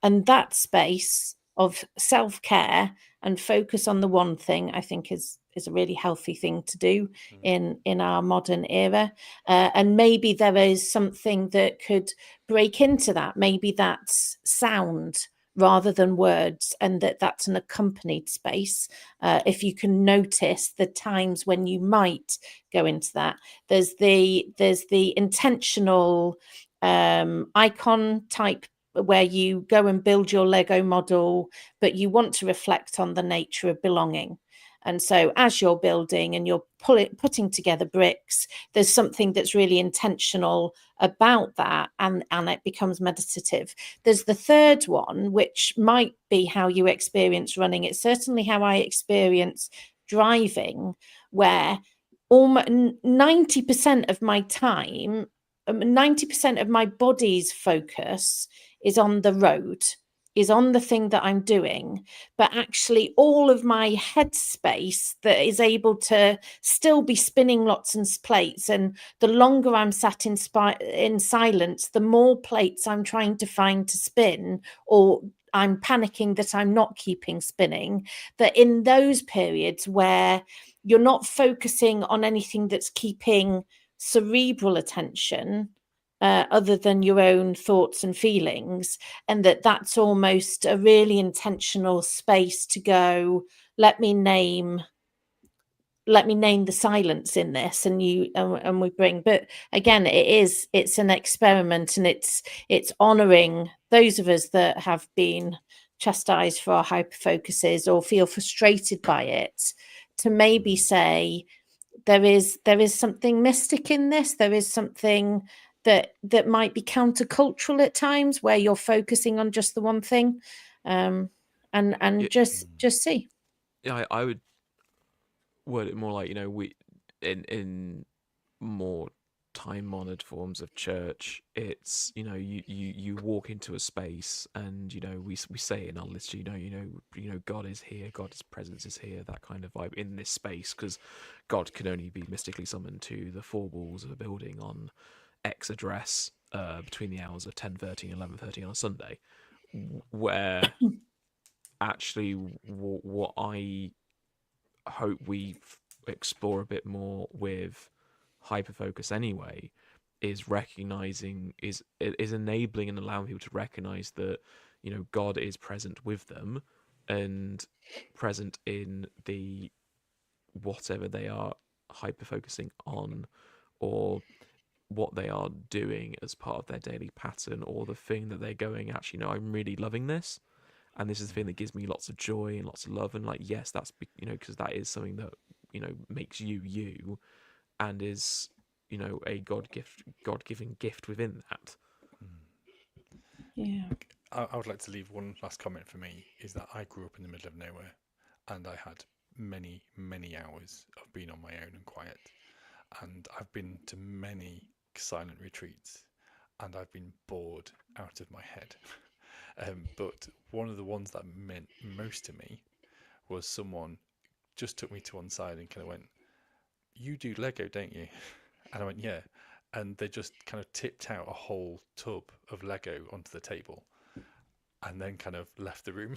that space of self-care and focus on the one thing, I think is a really healthy thing to do in our modern era. And maybe there is something that could break into that. Maybe that's sound rather than words, and that's an accompanied space. If you can notice the times when you might go into that, there's the intentional icon type, where you go and build your Lego model, but you want to reflect on the nature of belonging. And so as you're building and you're putting together bricks, there's something that's really intentional about that, and it becomes meditative. There's the third one, which might be how you experience running. It's certainly how I experience driving, where almost 90% of my time, 90% of my body's focus is on the road, is on the thing that I'm doing, but actually all of my headspace that is able to still be spinning lots of plates. And the longer I'm sat in silence, the more plates I'm trying to find to spin, or I'm panicking that I'm not keeping spinning. That in those periods where you're not focusing on anything that's keeping cerebral attention, other than your own thoughts and feelings, and that's almost a really intentional space to go, let me name the silence in this, and we bring. But again, it's an experiment, and it's honoring those of us that have been chastised for our hyperfocuses or feel frustrated by it, to maybe say there is something mystic in this. There is something that might be countercultural at times, where you're focusing on just the one thing, and just see. Yeah, I would word it more like, we in more time-honored forms of church, it's you walk into a space, and we say in our liturgy, God is here, God's presence is here, that kind of vibe in this space, because God can only be mystically summoned to the four walls of a building on X address between the hours of 10:30 and 11:30 on a Sunday, where actually what I hope we explore a bit more with Hyperfocus anyway is recognizing, is enabling and allowing people to recognize that God is present with them, and present in the whatever they are hyper-focusing on, or what they are doing as part of their daily pattern, or the thing that they're going, actually, no, I'm really loving this, and this is the thing that gives me lots of joy and lots of love, and yes, that's because that is something that makes you, and is a God-given gift within that. Yeah. I would like to leave one last comment for me, is that I grew up in the middle of nowhere, and I had many hours of being on my own and quiet, and I've been to many silent retreats, and I've been bored out of my head. But one of the ones that meant most to me was someone just took me to one side and kind of went, "You do Lego, don't you?" And I went, "Yeah." And they just kind of tipped out a whole tub of Lego onto the table, and then kind of left the room.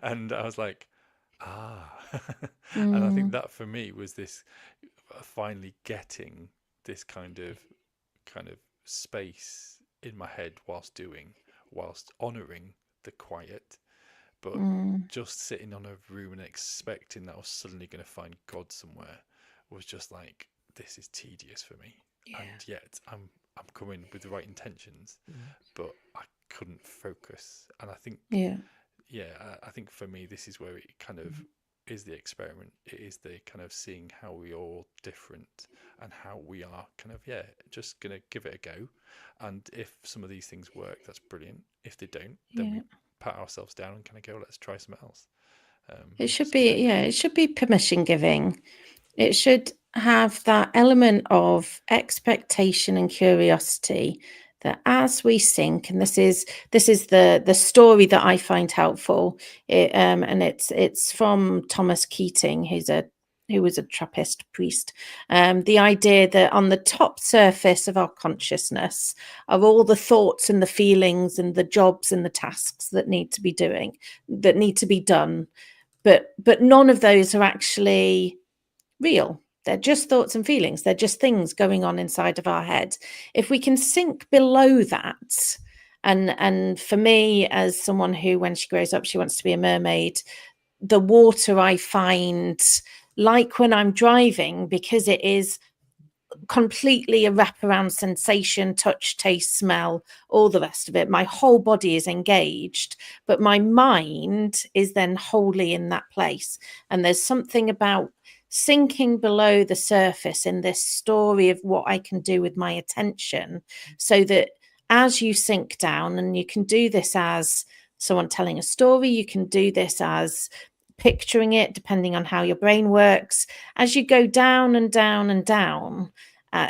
And I was like, And I think that for me was this finally getting this kind of space in my head whilst honouring the quiet, but just sitting on a room and expecting that I was suddenly going to find God somewhere was just like, this is tedious for me. Yeah. And yet I'm coming with the right intentions, but I couldn't focus. And I think I think for me this is where it kind of is the experiment. It is the kind of seeing how we are all different, and how we are kind of just gonna give it a go. And if some of these things work, that's brilliant. If they don't, then we pat ourselves down and kind of go, let's try something else. It should be it should be permission giving. It should have that element of expectation and curiosity, that as we sink, and this is the story that I find helpful, and it's from Thomas Keating, who was a Trappist priest. The idea that on the top surface of our consciousness are all the thoughts and the feelings and the jobs and the tasks that need to be done, but none of those are actually real. They're just thoughts and feelings. They're just things going on inside of our head. If we can sink below that, and for me, as someone who, when she grows up, she wants to be a mermaid, the water I find like when I'm driving, because it is completely a wraparound sensation, touch, taste, smell, all the rest of it. My whole body is engaged, but my mind is then wholly in that place. And there's something about sinking below the surface in this story of what I can do with my attention, so that as you sink down, and you can do this as someone telling a story, you can do this as picturing it, depending on how your brain works, as you go down and down and down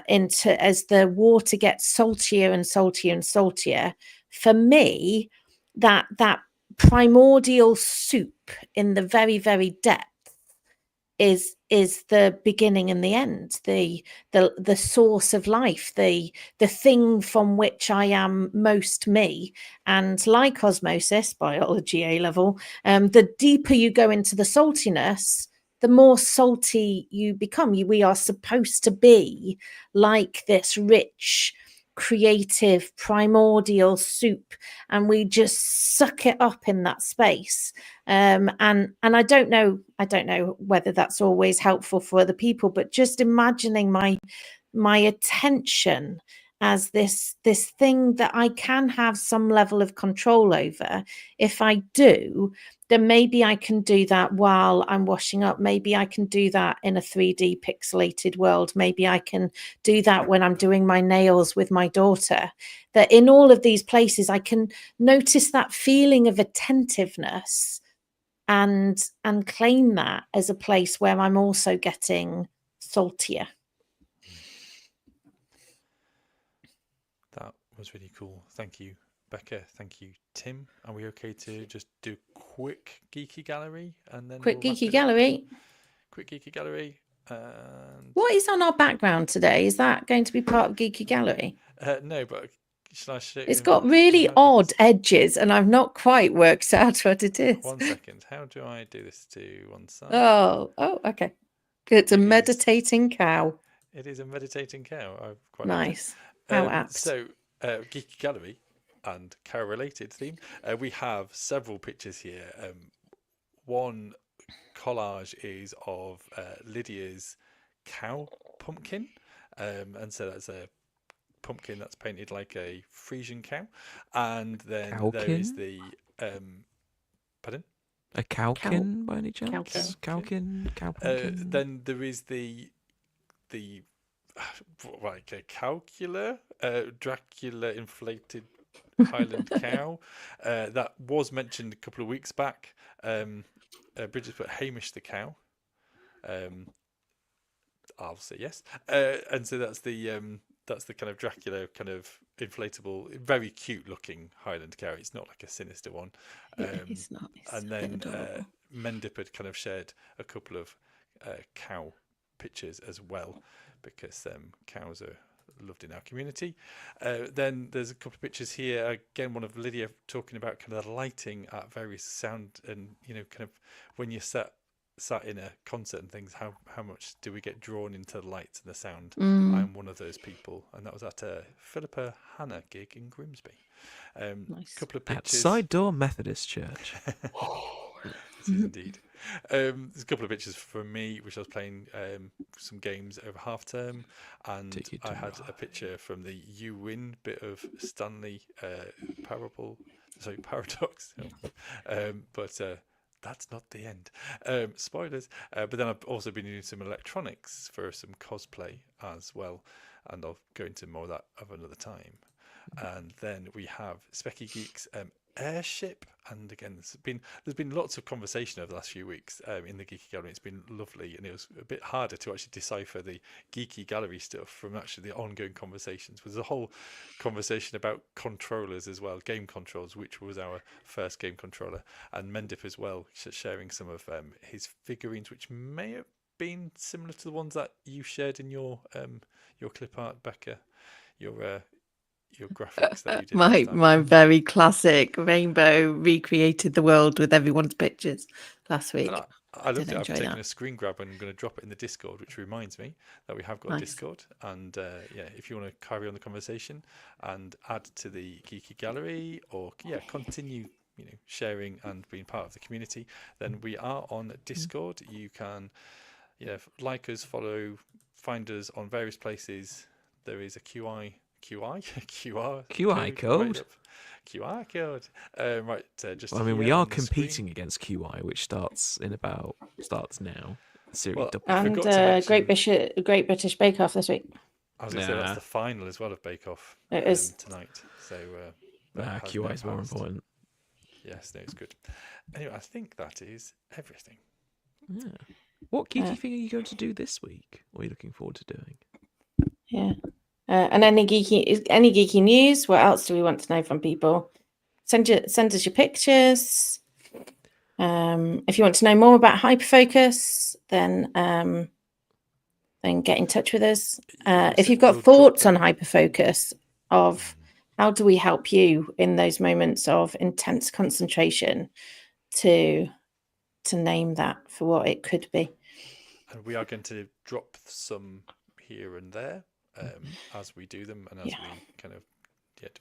into, as the water gets saltier and saltier and saltier, for me, that primordial soup in the very, very depth is the beginning and the end, the source of life, the thing from which I am most me. And like osmosis, biology A level, the deeper you go into the saltiness, the more salty you become. We are supposed to be like this rich, creative, primordial soup, and we just suck it up in that space. And I don't know whether that's always helpful for other people, but just imagining my attention as this thing that I can have some level of control over. If I do, then maybe I can do that while I'm washing up. Maybe I can do that in a 3D pixelated world. Maybe I can do that when I'm doing my nails with my daughter. That in all of these places, I can notice that feeling of attentiveness and claim that as a place where I'm also getting saltier. That was really cool. Thank you, Becca. Thank you, Tim. Are we okay to just do quick geeky gallery and then Quick we'll wrap geeky it up? gallery. Quick geeky gallery. And What is on our background today? Is that going to be part of geeky gallery? no, but shall I show? It's got really odd edges, and I've not quite worked out what it is. 1 second. How do I do this to one side? Oh, okay. It's a It is- meditating cow. It is a meditating cow. I quite Nice. like it. How apt. So, geeky gallery and cow-related theme. We have several pictures here. One collage is of Lydia's cow pumpkin, and so that's a pumpkin that's painted like a Frisian cow, and then there is the pardon, a cowkin by any chance? Cowkin. Cow pumpkin. then there is the like a calcula Dracula inflated Highland cow that was mentioned a couple of weeks back. Bridget put Hamish the cow. I'll say yes. And so that's the kind of Dracula kind of inflatable, very cute looking Highland cow. It's not like a sinister one. It's nice. And then Adorable. Mendip had kind of shared a couple of cow pictures as well, because cows are loved in our community. Then there's a couple of pictures here. Again, one of Lydia talking about kind of the lighting at various sound, and kind of when you're sat in a concert and things, how much do we get drawn into the lights and the sound? I'm one of those people, and that was at a Philippa Hannah gig in Grimsby. Nice. Couple of At pictures. Side Door Methodist Church. This is indeed. There's a couple of pictures from me, which I was playing some games over half term, and I had a picture from the You Win bit of Stanley Paradox. But that's not the end. Spoilers. But then I've also been doing some electronics for some cosplay as well, and I'll go into more of that of another time. And then we have Specky Geeks airship. And again, there's been lots of conversation over the last few weeks in the Geeky Gallery. It's been lovely, and it was a bit harder to actually decipher the Geeky Gallery stuff from actually the ongoing conversations. There's a whole conversation about controllers as well, game controls, which was our first game controller, and Mendip as well, sharing some of his figurines, which may have been similar to the ones that you shared in your clip art, Becca, your graphics that you did last time. My very classic rainbow recreated the world with everyone's pictures last week. And I loved it. I've taken that. a screen grab and I'm going to drop it in the Discord, which reminds me that we have got a Discord. And if you want to carry on the conversation and add to the Geeky Gallery, or continue sharing and being part of the community, then we are on Discord. You can like us, follow, find us on various places. There is a QR code. QR code. Just. Well, I mean, we are competing against QI, which starts now. And Great British Bake Off this week. I was going to say that's the final as well of Bake Off. It is tonight. So QI is more important. Yes, no, it's good. Anyway, I think that is everything. Yeah. What geeky thing are you going to do this week? What are you looking forward to doing? Yeah. And any geeky news? What else do we want to know from people? Send us your pictures. If you want to know more about Hyperfocus, then get in touch with us. If you've got thoughts on Hyperfocus, of how do we help you in those moments of intense concentration, to name that for what it could be. And we are going to drop some here and there. As we do them and as we kind of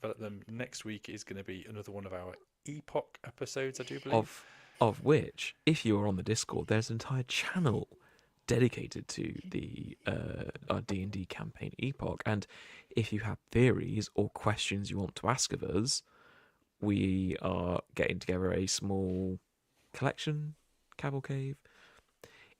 develop them. Next week is going to be another one of our Epoch episodes, I do believe. Of which, if you're on the Discord, there's an entire channel dedicated to the our D&D campaign Epoch. And if you have theories or questions you want to ask of us, we are getting together a small collection, cavalcade.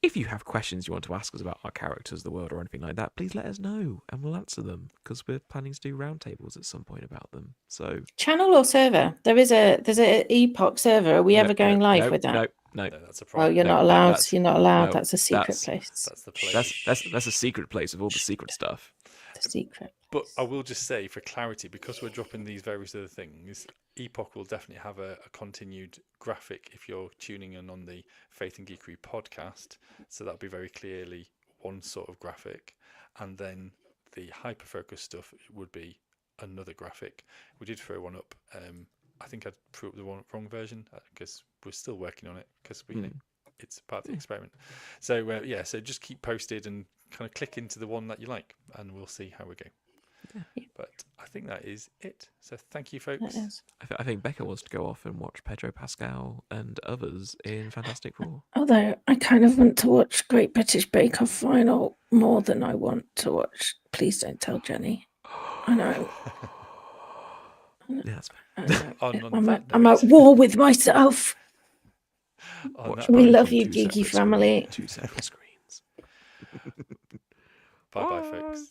If you have questions you want to ask us about our characters, the world, or anything like that, please let us know and we'll answer them, because we're planning to do roundtables at some point about them. So channel or server? There's a Epoch server. Are we ever going live with that? No, that's a problem. Well, you're not allowed. You're not allowed. No, that's a secret place. That's the place. That's a secret place of all the secret stuff. It's a secret. But I will just say, for clarity, because we're dropping these various other things, Epoch will definitely have a continued graphic if you're tuning in on the Faith and Geekery podcast. So that'll be very clearly one sort of graphic. And then the Hyperfocus stuff would be another graphic. We did throw one up. I think I threw up the wrong version because we're still working on it, because it's part of the experiment. So so just keep posted and kind of click into the one that you like, and we'll see how we go. Yeah. But I think that is it. So thank you, folks. I think Becca wants to go off and watch Pedro Pascal and others in Fantastic Four. Although I kind of want to watch Great British Bake Off final more than I want to watch Please Don't Tell Jenny. I know. Yeah, that's fair. I'm at war with myself. We love you, Geeky family. 2 separate screens. Bye, folks.